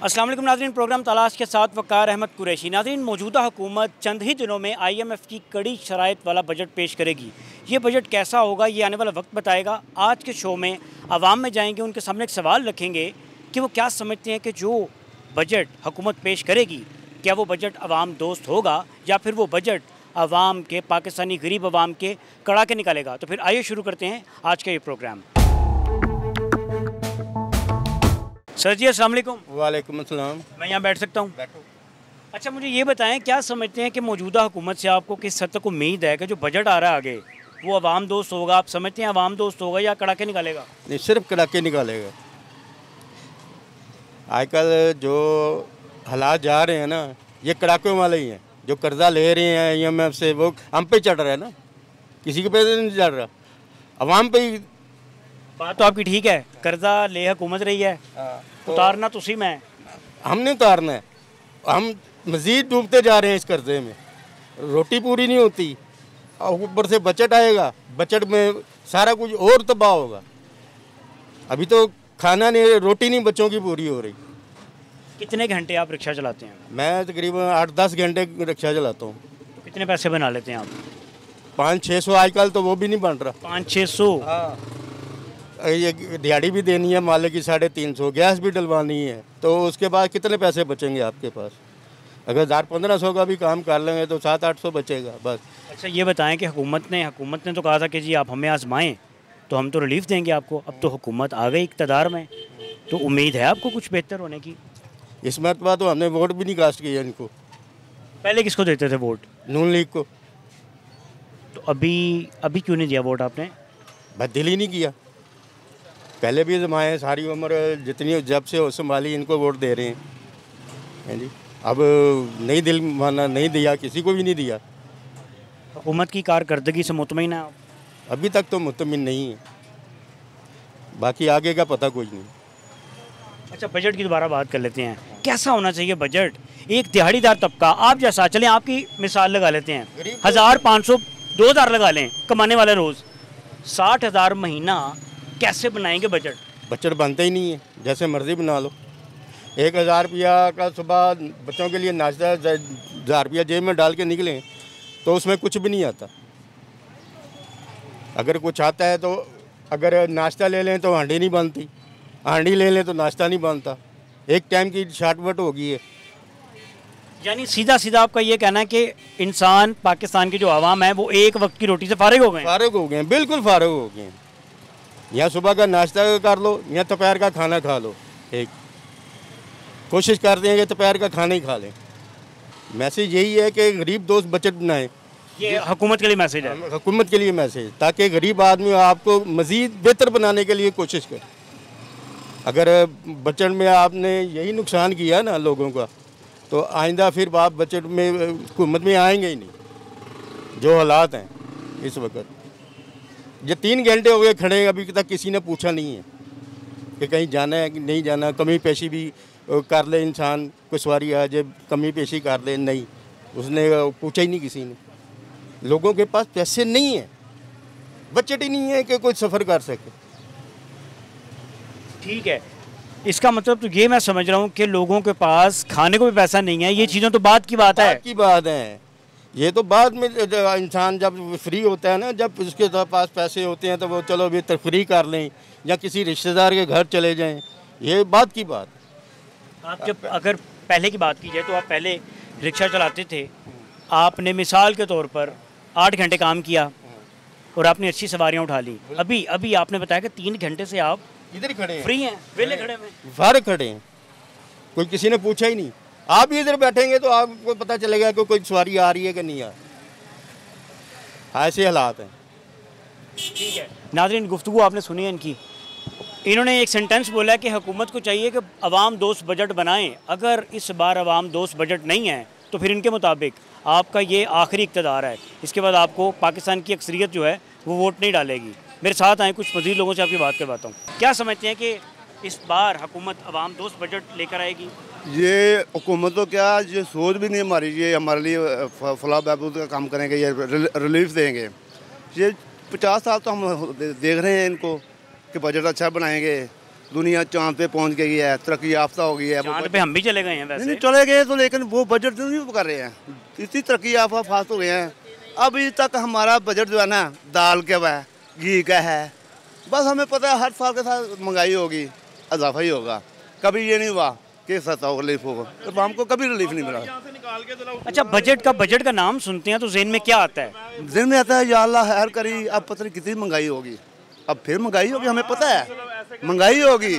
अस्सलाम वालेकुम नाज़रीन, प्रोग्राम तलाश के साथ वक़ार अहमद कुरैशी। नाज़रीन, मौजूदा हुकूमत चंद ही दिनों में IMF की कड़ी शराइत वाला बजट पेश करेगी। ये बजट कैसा होगा ये आने वाला वक्त बताएगा। आज के शो में आवाम में जाएंगे, उनके सामने एक सवाल रखेंगे कि वो क्या समझते हैं कि जो बजट हुकूमत पेश करेगी, क्या वो बजट आवाम दोस्त होगा या फिर वो बजट आवाम के, पाकिस्तानी गरीब आवाम के कड़ाके निकालेगा। तो फिर आइए शुरू करते हैं आज का ये प्रोग्राम। सर जी, अस्सलाम वालेकुम। वालेकुम अस्सलाम। मैं यहाँ बैठ सकता हूँ? बैठो। अच्छा, मुझे ये बताएं, क्या समझते हैं कि मौजूदा हुकूमत से आपको किस हद तक उम्मीद है कि जो बजट आ रहा है आगे वो आवाम दोस्त होगा? आप समझते हैं आवाम दोस्त होगा या कड़ाके निकालेगा? नहीं, सिर्फ कड़ाके निकालेगा। आजकल जो हालात जा रहे हैं ना, ये कड़ाकों वाले ही हैं। जो कर्जा ले रहे हैं IMF से, वो हम पे चढ़ रहा है ना, किसी के पे नहीं चढ़ रहा, अवाम पे ही। बात तो आपकी ठीक है, कर्जा ले हुकूमत रही है, उतारना तो उसी में है। हमने उतारना है, हम मज़ीद डूबते जा रहे हैं इस कर्जे में। रोटी पूरी नहीं होती और ऊपर से बजट आएगा, बजट में सारा कुछ और तबाह होगा। अभी तो खाना नहीं, रोटी नहीं बच्चों की पूरी हो रही। कितने घंटे आप रिक्शा चलाते हैं? मैं तकरीबन 8-10 घंटे रिक्शा चलाता हूँ। तो कितने पैसे बना लेते हैं आप? 500-600 आजकल तो वो भी नहीं बन रहा। 500-600? हाँ, ये दिहाड़ी भी देनी है मालिक की 350, गैस भी डलवानी है, तो उसके बाद कितने पैसे बचेंगे आपके पास? अगर 1000-1500 का भी काम कर लेंगे तो 700-800 बचेगा बस। अच्छा, ये बताएं कि हुकूमत ने तो कहा था कि जी आप हमें आजमाएं तो हम तो रिलीफ देंगे आपको। अब तो हुकूमत आ गई इक़्तिदार में, तो उम्मीद है आपको कुछ बेहतर होने की? इस मरतबा तो हमने वोट भी नहीं कास्ट किया इनको। पहले किसको देते थे वोट? नून लीग को। तो अभी क्यों नहीं दिया वोट आपने? बस दिल ही नहीं किया। पहले भी जमाए, सारी उम्र जितनी जब से हो संभाली इनको वोट दे रहे हैं जी। अब नहीं दिल माना, नहीं दिया, किसी को भी नहीं दिया। हुकूमत की कारकर्दगी से मुतमईन है आप? अभी तक तो मुतमिन नहीं है, बाकी आगे का पता कुछ नहीं। अच्छा, बजट की दोबारा बात कर लेते हैं। कैसा होना चाहिए बजट? एक दिहाड़ीदार तबका, आप जैसा, चलें आपकी मिसाल लगा लेते हैं, 1500 2000 लगा लें कमाने वाले रोज़, 60,000 महीना कैसे बनाएंगे बजट? बजट बनता ही नहीं है, जैसे मर्जी बना लो। 1000 रुपया का सुबह बच्चों के लिए नाश्ता, 1000 रुपया जेब में डाल के निकलें तो उसमें कुछ भी नहीं आता। अगर कुछ आता है तो अगर नाश्ता ले लें तो हांडी नहीं बनती, हांडी ले लें तो नाश्ता नहीं बनता। एक टाइम की शार्टकट हो गई है। यानी सीधा सीधा आपका ये कहना है कि इंसान, पाकिस्तान की जो आवाम है, वो एक वक्त की रोटी से फारिग हो गए? फारिग हो गए, बिल्कुल फारिग हो गए। या सुबह का नाश्ता कर लो या दोपहर का खाना खा लो। एक कोशिश करते हैं कि दोपहर का खाना ही खा लें। मैसेज यही है कि गरीब दोस्त बजट बनाएं। ये हुकूमत के लिए मैसेज है? हुकूमत के लिए मैसेज, ताकि गरीब आदमी आपको मज़ीद बेहतर बनाने के लिए कोशिश करे। अगर बजट में आपने यही नुकसान किया ना लोगों का, तो आइंदा फिर आप बजट में, हुकूमत में आएंगे ही नहीं। जो हालात हैं इस वक्त, ये 3 घंटे हो गए खड़े, अभी तक किसी ने पूछा नहीं है कि कहीं जाना है कि नहीं जाना। कमी पेशी भी कर ले इंसान, कोई सवारी आ जाए कमी पेशी कर ले, नहीं, उसने पूछा ही नहीं किसी ने। लोगों के पास पैसे नहीं है, बजट ही नहीं है कि कोई सफ़र कर सके। ठीक है, इसका मतलब तो ये मैं समझ रहा हूँ कि लोगों के पास खाने को भी पैसा नहीं है। ये चीज़ें तो बात की बात है, बात की बात है। ये तो बाद में इंसान जब फ्री होता है ना, जब उसके पास पैसे होते हैं तो वो चलो भी तफरी कर लें या किसी रिश्तेदार के घर चले जाएं, ये बात की बात। आप जब अगर पहले की बात की जाए तो आप पहले रिक्शा चलाते थे, आपने मिसाल के तौर पर 8 घंटे काम किया और आपने अच्छी सवारियाँ उठा ली। अभी आपने बताया कि 3 घंटे से आप इधर खड़े हैं, फ्री हैं, वेले खड़े हैं, फारिग खड़े हैं, कोई किसी ने पूछा ही नहीं। आप भी इधर बैठेंगे तो आपको पता चलेगा कि कोई सवारी आ रही है कि नहीं आ रही। ऐसे हालात हैं। ठीक है नाज़रीन, गुफ्तगू आपने सुनी है इनकी। इन्होंने एक सेंटेंस बोला कि हुकूमत को चाहिए कि अवाम दोस्त बजट बनाएं। अगर इस बार अवाम दोस्त बजट नहीं है तो फिर इनके मुताबिक आपका ये आखिरी इक़्तिदार है। इसके बाद आपको पाकिस्तान की अक्सरियत जो है वो वोट नहीं डालेगी। मेरे साथ आए, कुछ मज़ीद लोगों से आपकी बात करवाता हूँ। क्या समझते हैं कि इस बार हुकूमत अवाम दोस्त बजट लेकर आएगी? ये हुकूमत तो क्या, ये सोच भी नहीं हमारी, ये हमारे लिए फलाह बहबूद का काम करेंगे, ये रिलीफ देंगे। ये 50 साल तो हम देख रहे हैं इनको कि बजट अच्छा बनाएंगे, दुनिया चांद पे पहुंच गई है, तरक्की याफ्ता हो गई है। चांद पे हम भी चले गए हैं वैसे। नहीं चले गए तो, लेकिन वो बजट तो नहीं कर रहे हैं, इतनी तरक्की याफ्ता फास्ट हो गए हैं। अभी तक हमारा बजट जो है ना दाल का है, घी का है, बस हमें पता है हर साल के साथ महंगाई होगी, इजाफा ही होगा। कभी ये नहीं हुआ कि सस्ता हो रिलीफ होगा, तो हमको कभी रिलीफ नहीं मिला। अच्छा, बजट का नाम सुनते हैं तो ज़हन में क्या आता है? दिन में आता है या अल्लाह खैर करी, अब पता नहीं कितनी महंगाई होगी, अब फिर महंगाई होगी, हमें पता है महंगाई होगी।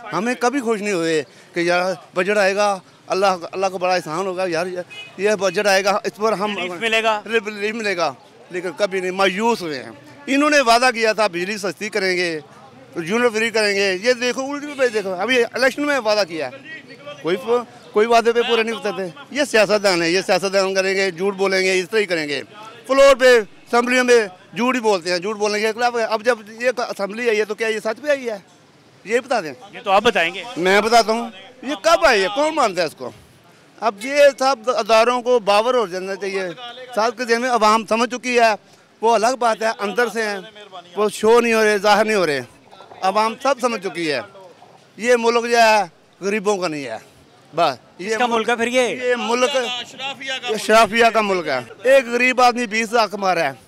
हमें कभी खुश नहीं हुए कि यार बजट आएगा, अल्लाह को बड़ा एहसान होगा यार, ये बजट आएगा, इस पर हम रिलीफ मिलेगा, लेकिन कभी नहीं, मायूस हुए हैं। इन्होंने वादा किया था बिजली सस्ती करेंगे, यूनिट फ्री करेंगे, ये देखो उल्टी पे देखो, अभी इलेक्शन में वादा किया, कोई वादे पे पूरे नहीं उतरते। ये सियासतदान है, ये सियासतदान करेंगे, झूठ बोलेंगे, इस तरह ही करेंगे। फ्लोर पे असम्बलियों में झूठ ही बोलते हैं, झूठ बोलने के खिलाफ। अब जब ये असम्बली आई है तो क्या ये सच पे आई है? ये बता दें। ये तो आप बताएंगे। मैं बताता हूँ ये कब आई है, कौन मानता है इसको? अब ये सब अदारों को बावर हो जाना चाहिए। साथ के दिन में अवाम समझ चुकी है, वो अलग बात है, अंदर से हैं, वो शो नहीं हो रहे, जाहिर नहीं हो रहे, अवाम सब समझ चुकी है। ये मुल्क जो है गरीबों का नहीं है, बस ये मुल्क है। फिर ये मुल्क शराफिया का मुल्क है। एक गरीब आदमी 20 लाख कमा रहा है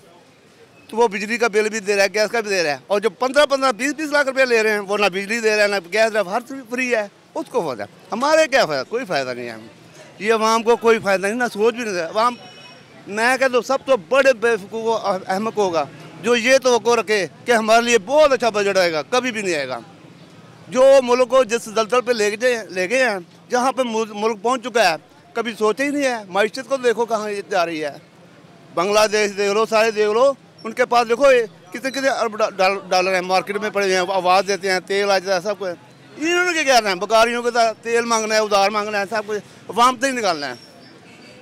तो वो बिजली का बिल भी दे रहा है, गैस का भी दे रहा है, और जो 15-15, 20-20 लाख रुपए ले रहे हैं वो ना बिजली दे रहा है, ना गैस, हर चीज फ्री है, उसको फायदा। हमारे क्या फायदा? कोई फायदा नहीं है। ये अवाम को कोई फायदा नहीं, ना सोच भी नहीं है अवाम। मैं कहता हूँ सब तो बड़े बेवकूफ़ अहमक होगा जो ये तो रखे कि हमारे लिए बहुत अच्छा बजट आएगा, कभी भी नहीं आएगा। जो मुल्क को जिस दलदल पे ले गए हैं, जहाँ पे मुल्क पहुँच चुका है, कभी सोचा ही नहीं है। माइशत को देखो कहाँ जा रही है, बांग्लादेश देख लो, सारे देख लो, उनके पास देखो कितने अरब डॉलर हैं, मार्केट में पड़े हैं, आवाज़ देते हैं, तेल आ जाता है, सब कुछ। इन्होंने क्या कहना है? बकारियों के साथ तेल मांगना है, उधार मांगना है, सब कुछ अवाम से ही निकालना है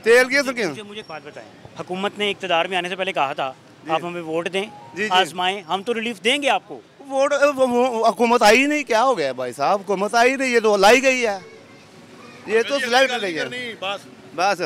तेल की। मुझे एक बात बताएं, हुकूमत ने इक़्तिदार में आने से पहले कहा था आप हमें वोट दें, आजमाएं, हम तो रिलीफ देंगे आपको। वोट हुकूमत आई नहीं, क्या हो गया भाई साहब? हुकूमत आई नहीं, ये तो लाई गई है, ये तो सिलेक्ट गई है, बस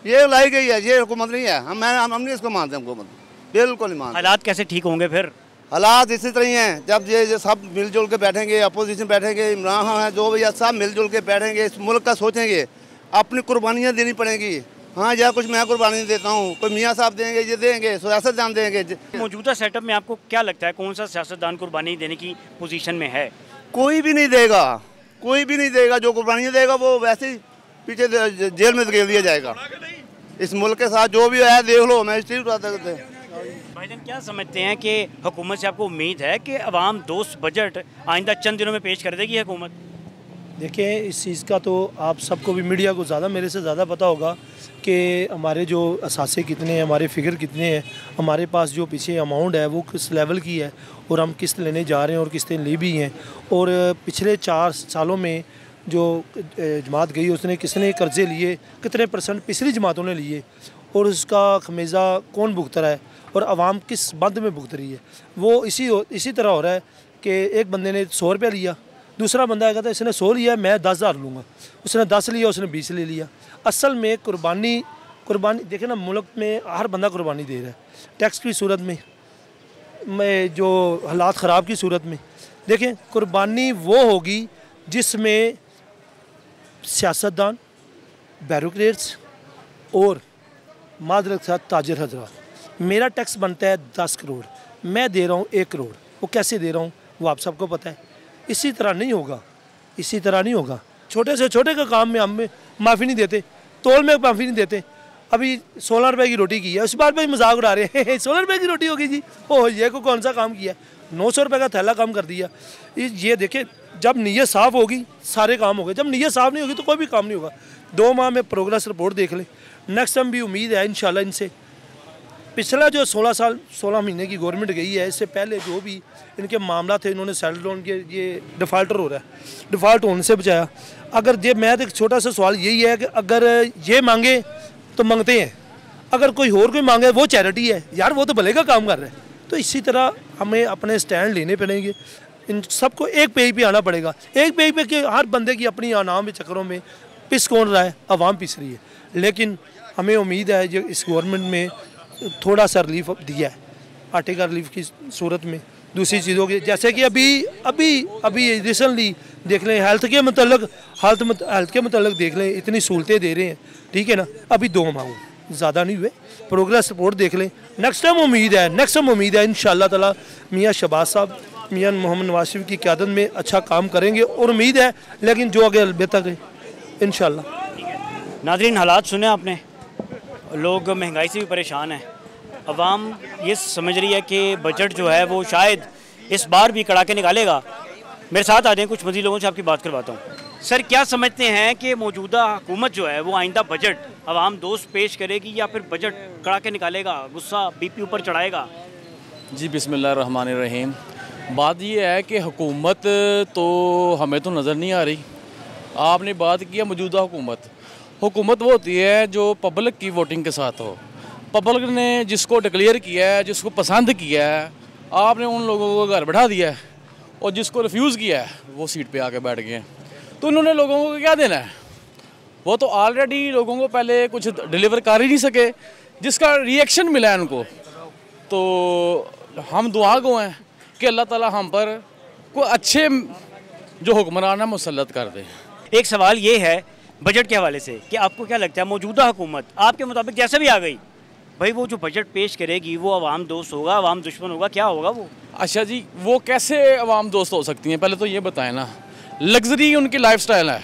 ये लाई गई है, ये हुकूमत नहीं है। हम नहीं इसको मानते, हुकूमत बिल्कुल नहीं मानते। हालात कैसे ठीक होंगे फिर? हालात इसी तरह ही हैं। जब ये सब मिलजुल के बैठेंगे, अपोजिशन बैठेंगे, इमरान खान है जो भैया, सब मिलजुल के बैठेंगे, इस मुल्क का सोचेंगे, अपनी कुर्बानियाँ देनी पड़ेंगी। हाँ, या कुछ मैं कुर्बानी देता हूँ, कोई मियाँ साहब देंगे, ये देंगे, सियासतदान देंगे। मौजूदा सेटअप में आपको क्या लगता है कौन सा सियासतदान कुर्बानी देने की पोजीशन में है? कोई भी नहीं देगा, कोई भी नहीं देगा। जो कुर्बानी देगा वो वैसे ही पीछे जेल में धकेल दिया जाएगा। इस मुल्क के साथ जो भी है देख लो, मैजिस्ट्रेट बता सकते हैं। भाईजान, क्या समझते हैं कि हुकूमत से आपको उम्मीद है कि अवाम दोस्त बजट आइंदा चंद दिनों में पेश कर देगी हुकूमत? देखिए, इस चीज़ का तो आप सबको भी, मीडिया को ज़्यादा मेरे से ज़्यादा पता होगा कि हमारे जो असासे कितने हैं, हमारे फिगर कितने हैं, हमारे पास जो पीछे अमाउंट है वो किस लेवल की है, और हम किस्त लेने जा रहे हैं और किस्तें ली भी हैं। और पिछले 4 सालों में जो जमात गई उसने किसने कर्ज़े लिए, कितने % पिछली जमातों ने लिए, और उसका खमेज़ा कौन भुगत रहा है और आवाम किस बंद में भुगत रही है। वो इसी तरह हो रहा है कि एक बंदे ने 100 रुपया लिया, दूसरा बंदा है कहता है इसने 100 लिया, मैं 10,000 लूँगा, उसने 10 लिया, उसने 20 ले लिया। असल में कुर्बानी देखे ना, मुल्क में हर बंदा कुर्बानी दे रहा है, टैक्स की सूरत में, जो हालात ख़राब की सूरत में। देखें, कुर्बानी वो होगी जिसमें सियासतदान, बैरोक्रेट्स और मादरत के साथ ताजर हजरात, मेरा टैक्स बनता है 10 करोड़, मैं दे रहा हूँ 1 करोड़, वो कैसे दे रहा हूँ वो आप सबको पता है। इसी तरह नहीं होगा, इसी तरह नहीं होगा। छोटे से छोटे का काम में हम माफ़ी नहीं देते, तोल में माफ़ी नहीं देते। अभी 16 रुपये की रोटी की है, उस बार पे मजाक उड़ा रहे हैं 16 रुपये की रोटी होगी जी, ओह ये को कौन सा काम किया, 900 रुपये का थैला कम कर दिया। ये देखे, जब नीयत साफ़ होगी सारे काम हो गए, जब नीयत साफ़ नहीं होगी तो कोई भी काम नहीं होगा। 2 माह में प्रोग्रेस रिपोर्ट देख ले। नेक्स्ट टाइम भी उम्मीद है इंशाल्लाह इनसे, पिछला जो 16 महीने की गवर्नमेंट गई है, इससे पहले जो भी इनके मामला थे इन्होंने सेटल डाउन किए। ये डिफ़ाल्टर हो रहा है, डिफ़ाल्ट होने से बचाया। अगर ये, मैं तो एक छोटा सा सवाल यही है कि अगर ये मांगे तो मांगते हैं, अगर कोई और कोई मांगे वो चैरिटी है यार, वो तो भले का काम कर रहा है। तो इसी तरह हमें अपने स्टैंड लेने पड़ेंगे, इन सबको एक पेज पे आना पड़ेगा। एक पेज पे कि हर बंदे की अपनी आनाम के चक्करों में पिस कौन रहा है, अवाम पिस रही है। लेकिन हमें उम्मीद है जो इस गवर्नमेंट में थोड़ा सा रिलीफ दिया है, आटे का रिलीफ की सूरत में दूसरी चीज़ों की, जैसे कि अभी रिसेंटली देख लें हेल्थ के मतलब देख लें, इतनी सहूलतें दे रहे हैं, ठीक है ना। अभी 2 माह ज़्यादा नहीं हुए, प्रोग्रेस रिपोर्ट देख लें। नेक्स्ट टाइम उम्मीद है इंशाअल्लाह ताला मियाँ शहबाज साहब, मियाँ मोहम्मद नवाज शरीफ की क़यादत में अच्छा काम करेंगे और उम्मीद है, लेकिन जो आगे बेहतर है इंशाअल्लाह। नाज़रीन, हालात सुने आपने, लोग महंगाई से भी परेशान हैं। अवाम ये समझ रही है कि बजट जो है वो शायद इस बार भी कड़ा के निकालेगा। मेरे साथ आ जाएं, कुछ मज़ीद लोगों से आपकी बात करवाता हूँ। सर, क्या समझते हैं कि मौजूदा हुकूमत जो है वो आइंदा बजट अवाम दोस्त पेश करेगी या फिर बजट कड़ा के निकालेगा, गुस्सा बीपी ऊपर चढ़ाएगा? जी बिस्मिल्लाहिर्रहमानिर्रहीम। बात ये है कि हुकूमत तो हमें तो नज़र नहीं आ रही। आपने बात किया मौजूदा हुकूमत वो होती है जो पब्लिक की वोटिंग के साथ हो। पब्लिक ने जिसको डिक्लेयर किया है, जिसको पसंद किया है, आपने उन लोगों को घर बैठा दिया है, और जिसको रिफ्यूज़ किया है वो सीट पे आके बैठ गए हैं। तो उन्होंने लोगों को क्या देना है? वो तो ऑलरेडी लोगों को पहले कुछ डिलीवर कर ही नहीं सके, जिसका रिएक्शन मिला है उनको। तो हम दुआ गो हैं कि अल्लाह ताला हम पर कोई अच्छे जो हुक्मरान है मुसल्लत कर दे। एक सवाल ये है बजट के हवाले से कि आपको क्या लगता है मौजूदा हुकूमत आपके मुताबिक जैसे भी आ गई, भाई वो जो बजट पेश करेगी वो अवाम दोस्त होगा, अवाम दुश्मन होगा, क्या होगा वो? अच्छा जी, वो कैसे अवाम दोस्त हो सकती हैं? पहले तो ये बताएं ना। लग्जरी उनकी लाइफस्टाइल है,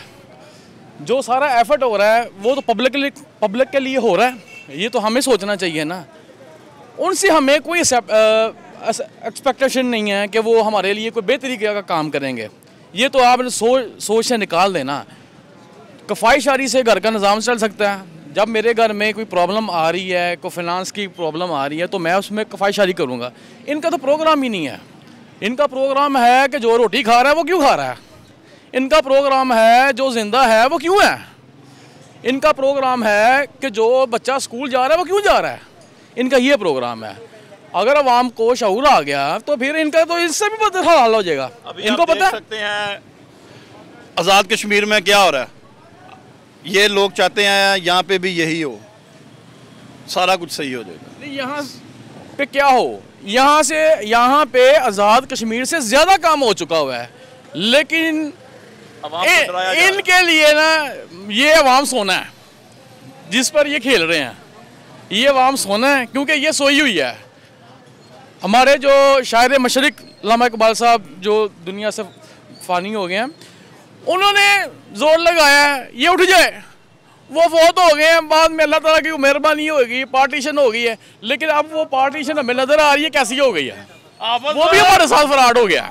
जो सारा एफर्ट हो रहा है वो तो पब्लिक के लिए हो रहा है। ये तो हमें सोचना चाहिए ना। उनसे हमें कोई एक्सपेक्टेशन नहीं है कि वो हमारे लिए कोई बेहतरी का काम करेंगे। ये तो आपने सोच से निकाल देना। कफ़ायशारी से घर का निज़ाम चल सकता है। जब मेरे घर में कोई प्रॉब्लम आ रही है, कोई फाइनेंस की प्रॉब्लम आ रही है, तो मैं उसमें कफ़ायशारी करूँगा। इनका तो प्रोग्राम ही नहीं है। इनका प्रोग्राम है कि जो रोटी खा रहा है वो क्यों खा रहा है। इनका प्रोग्राम है जो जिंदा है वो क्यों है। इनका प्रोग्राम है कि जो बच्चा स्कूल जा रहा है वो क्यों जा रहा है। इनका ये प्रोग्राम है। अगर अवाम को शऊर आ गया तो फिर इनका तो इससे भी बदतर हाल हो जाएगा। इनको पता सकते हैं आज़ाद कश्मीर में क्या हो रहा है। ये लोग चाहते हैं यहाँ पे भी यही हो, सारा कुछ सही हो जाएगा। यहाँ पे क्या हो, यहाँ पे आज़ाद कश्मीर से ज़्यादा काम हो चुका हुआ है, लेकिन इनके लिए ना ये अवाम सोना है जिस पर ये खेल रहे हैं। ये अवाम सोना है क्योंकि ये सोई हुई है। हमारे जो शायर मशरिक अल्लामा इकबाल साहब जो दुनिया से फ़ानी हो गए हैं, उन्होंने जोर लगाया है ये उठ जाए। वो फौत हो गए हैं, बाद में अल्लाह ताला की मेहरबानी होगी, पार्टीशन हो गई है। लेकिन अब वो पार्टीशन हमें नज़र आ रही है कैसी हो गई है। वो भी हमारे साथ फ्रॉड हो गया।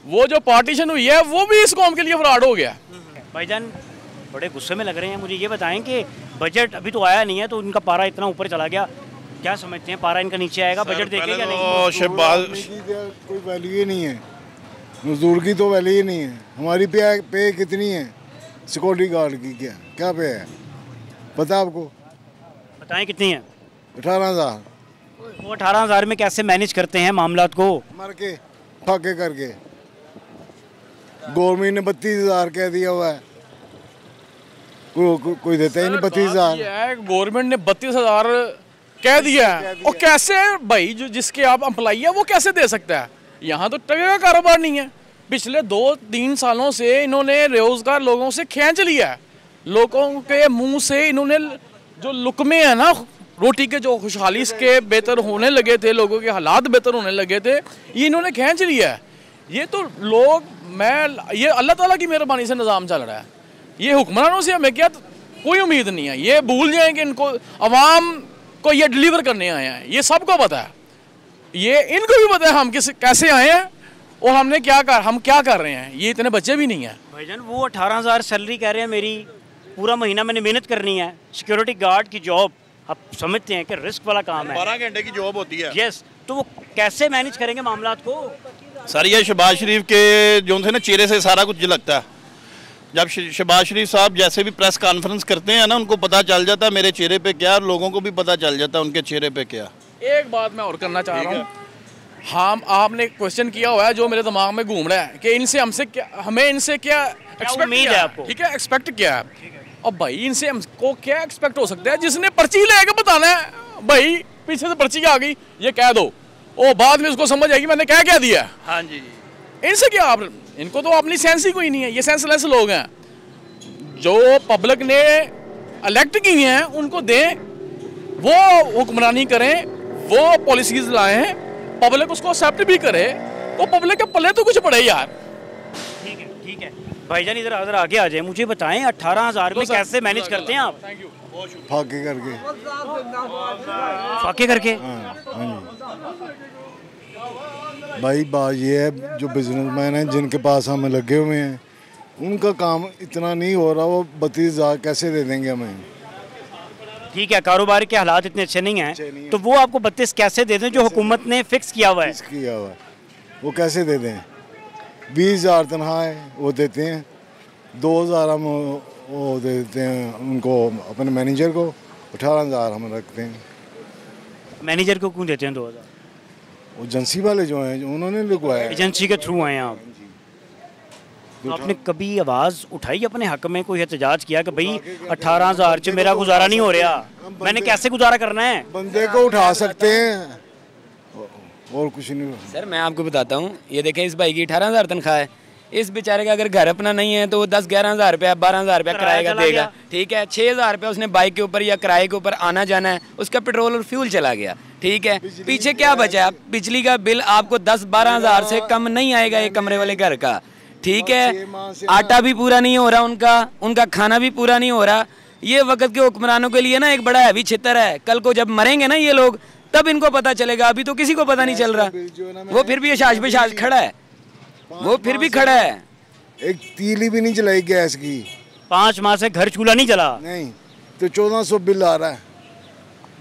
वो जो पार्टीशन हुई है वो भी इस कौम के लिए फ्रॉड हो गया। भाईजान बड़े गुस्से में लग रहे हैं। मुझे ये बताएं कि बजट अभी तो आया नहीं है, तो इनका पारा इतना ऊपर चला गया, क्या समझते हैं पारा इनका नीचे आएगा बजट देखेगा या नहीं? शहबाज कोई वैल्यू ही नहीं है, मजदूर की तो वैल्यू ही नहीं है। हमारी पे कितनी है सिक्योरिटी गार्ड की, क्या पे है पता आपको? बताएं कितनी है? 18,000। वो 18,000 में कैसे मैनेज करते हैं मामलात को? मर के फाके करके। गवर्नमेंट ने 32,000 कह दिया हुआ है, कोई देता ही नहीं 32,000। गवर्नमेंट ने 32,000 कह दिया है, और कैसे भाई जो जिसके आप एम्प्लॉई है वो कैसे दे सकता है? यहाँ तो टके का कारोबार नहीं है। पिछले 2-3 सालों से इन्होंने रोजगार लोगों से खींच लिया है। लोगों के मुंह से इन्होंने जो लुकमे हैं ना रोटी के, जो खुशहाली के बेहतर होने लगे थे, लोगों के हालात बेहतर होने लगे थे, ये इन्होंने खींच लिया है। ये तो लोग ये अल्लाह ताला की मेहरबानी से निज़ाम चल रहा है। ये हुक्मरानों से हमें क्या कोई उम्मीद नहीं है। ये भूल जाएं कि इनको अवाम को ये डिलीवर करने आए हैं, ये सबको पता है। ये इनको भी पता है हम कैसे आए हैं और हम क्या कर रहे हैं। ये इतने बच्चे भी नहीं हैं। भाईजान वो 18,000 सैलरी कह रहे हैं मेरी, पूरा महीना मैंने मेहनत करनी है। सिक्योरिटी गार्ड की जॉब आप समझते हैं कि रिस्क वाला काम है, 12 घंटे की जॉब होती है। यस, तो वो कैसे मैनेज करेंगे मामलात को? सर ये शहबाज शरीफ के जो थे ना चेहरे से सारा कुछ झलकता है। जब शहबाज शरीफ साहब जैसे भी प्रेस कॉन्फ्रेंस करते हैं ना, उनको पता चल जाता है मेरे चेहरे पे क्या, और लोगों को भी पता चल जाता है उनके चेहरे पे क्या। एक बात मैं और करना चाह रहा हूँ। आपने क्वेश्चन किया हुआ है जो मेरे दिमाग में घूम रहा है कि हमें इनसे क्या उम्मीद है आपको? ठीक है, एक्सपेक्ट क्या है? अब भाई इनसे हमको क्या एक्सपेक्ट हो सकता है? जिसने पर्ची लेके बताना है भाई पीछे से पर्ची आ गई ये कह दो, वो बाद में उसको समझ आएगी मैंने क्या क्या दिया। हाँ जी, इनसे क्या आप, इनको तो अपनी सेंस ही कोई नहीं है, ये सेंसलेस लोग हैं। जो पब्लिक ने इलेक्ट की हैं उनको दें, वो हुक्मरानी करें, वो पॉलिसीज लाएं, पब्लिक उसको एक्सेप्ट भी करे, तो पब्लिक के पल्ले तो कुछ पड़े यार। ठीक है, ठीक है भाईजान, इधर आगे आ जाए, मुझे बताएं 18,000 में कैसे मैनेज करते हैं आप? फाके करके। फाके करके? भाई बात ये है, जो बिजनेसमैन हैं जिनके पास हम लगे हुए हैं, उनका काम इतना नहीं हो रहा, वो 32,000 कैसे दे देंगे हमें? ठीक है, कारोबार के हालात इतने अच्छे नहीं हैं, तो वो आपको 32 कैसे दे दें जो हुकूमत ने फिक्स किया हुआ है? वो कैसे दे दें? 20,000 तनख्वाह है वो देते हैं, 2,000 हम वो दे देते हैं उनको, अपने मैनेजर को 18,000 हम रखते हैं। मैनेजर को क्यों देते हैं 2,000? वो एजेंसी वाले जो हैं उन्होंने लिखवाया, एजेंसी के थ्रू आए हैं आप। तो आपने कभी आवाज़ उठाई अपने हक में, कोई एहतजाज किया कि भाई 18,000 से मेरा गुजारा नहीं हो रहा, मैंने कैसे गुजारा करना है? बंदे को उठा सकते हैं और कुछ नहीं। सर मैं आपको बताता हूँ, ये देखें इस भाई की 18,000 तनख्वाह है, इस बेचारे का अगर घर अपना नहीं है तो वो 10-11,000 रुपया 12,000 रुपया किराए का देगा, ठीक है। 6,000 रुपया उसने बाइक के ऊपर या किराए के ऊपर आना जाना है, उसका पेट्रोल और फ्यूल चला गया, ठीक है। पीछे क्या बचा? बिजली का बिल आपको 10-12,000 से कम नहीं आएगा एक कमरे वाले घर का, ठीक है। आटा भी पूरा नहीं हो रहा उनका खाना भी पूरा नहीं हो रहा। ये वक्त के हुक्मरानों के लिए ना एक बड़ा हैवी छितर है, कल को जब मरेंगे ना ये लोग तब इनको पता चलेगा, अभी तो किसी को पता नहीं चल रहा। वो फिर भी यशाश बेशाश खड़ा है, वो फिर भी खड़ा है। एक तीली भी नहीं चलाई गैस की, 5 माह से घर चूल्हा नहीं चला। नहीं तो 1400 बिल आ रहा है,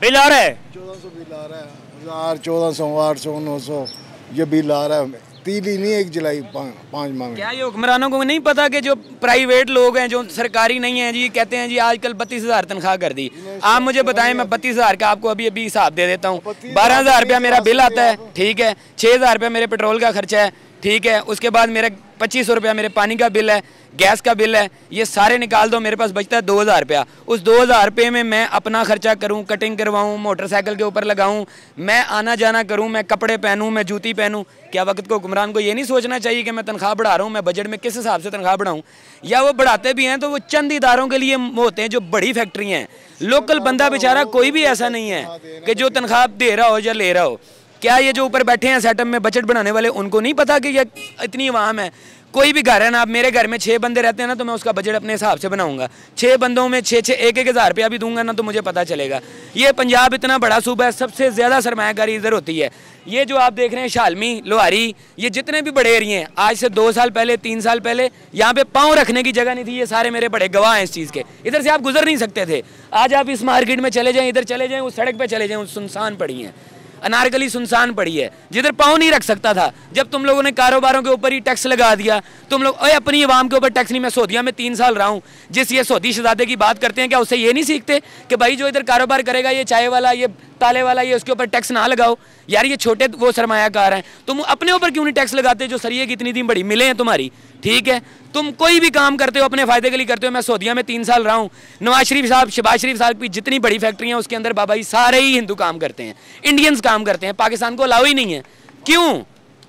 1400 बिल आ रहा है, 1000, 1400, 800, 900 ये बिल आ रहा है। तीली नहीं एक जलाई 5 माह में। क्या ये हुक्मरानों को नहीं पता कि जो प्राइवेट लोग हैं जो सरकारी नहीं है जी, कहते हैं जी आजकल 32,000 तनख्वाह कर दी। आप मुझे बताएं, मैं 32,000 का आपको अभी हिसाब दे देता हूँ। 12,000 रुपया मेरा बिल आता है, ठीक है। 6,000 रुपया मेरे पेट्रोल का खर्चा है, ठीक है। उसके बाद मेरा 2500 रुपया मेरे पानी का बिल है, गैस का बिल है, ये सारे निकाल दो, मेरे पास बचता है 2,000 रुपया। उस 2,000 रुपये में मैं अपना खर्चा करूं, कटिंग करवाऊं, मोटरसाइकिल के ऊपर लगाऊं, मैं आना जाना करूं, मैं कपड़े पहनूं, मैं जूती पहनूं। क्या वक्त को हुक्मरान को ये नहीं सोचना चाहिए कि मैं तनख्वाह बढ़ा रहा हूं, मैं बजट में किस हिसाब से तनख्वाह बढ़ाऊं? या वो बढ़ाते भी हैं तो वो चंद इदारों के लिए होते हैं जो बड़ी फैक्ट्री हैं। लोकल बंदा बेचारा कोई भी ऐसा नहीं है कि जो तनख्वाह दे रहा हो या ले रहा हो। क्या ये जो ऊपर बैठे हैं सेटअप में बजट बनाने वाले, उनको नहीं पता कि ये इतनी आवाम है? कोई भी घर है ना, आप मेरे घर में 6 बंदे रहते हैं ना, तो मैं उसका बजट अपने हिसाब से बनाऊंगा। 6 बंदों में 6-6 1-1 हज़ार रुपया भी दूंगा ना, तो मुझे पता चलेगा। ये पंजाब इतना बड़ा सूबा है, सबसे ज़्यादा सरमायाकारी इधर होती है। ये जो आप देख रहे हैं शालमी, लोहारी, ये जितने भी बड़े एरिए हैं, आज से 2 साल पहले 3 साल पहले यहाँ पे पाँव रखने की जगह नहीं थी। ये सारे मेरे बड़े गवाह हैं इस चीज़ के। इधर से आप गुजर नहीं सकते थे। आज आप इस मार्केट में चले जाएँ, इधर चले जाएँ, उस सड़क पर चले जाएँ, सुनसान पड़ी हैं, अनारकली सुनसान पड़ी है, जिधर पाँव नहीं रख सकता था। जब तुम लोगों ने कारोबारों के ऊपर ही टैक्स लगा दिया, तुम लोग अपनी आवाम के ऊपर टैक्स नहीं। मैं सऊदीया में 3 साल रहा हूँ, जिस ये सऊदी शहजादे की बात करते हैं, क्या उससे ये नहीं सीखते कि भाई जो इधर कारोबार करेगा, ये चाय वाला, ये ताले वाला, ये उसके ऊपर टैक्स ना लगाओ यार, ये छोटे वो सरमायाकार हैं। तुम अपने ऊपर क्यों नहीं टैक्स लगाते? जो सरिये की इतनी बड़ी मिले हैं तुम्हारी, ठीक है। तुम कोई भी काम करते हो अपने फ़ायदे के लिए करते हो। मैं सऊदीया में 3 साल रहा हूँ। नवाज शरीफ साहब, शहबाज शरीफ साहब की जितनी बड़ी फैक्ट्री हैं उसके अंदर बाबा जी सारे ही हिंदू काम करते हैं, इंडियंस काम करते हैं। पाकिस्तान को अलाउ ही नहीं है। क्यों?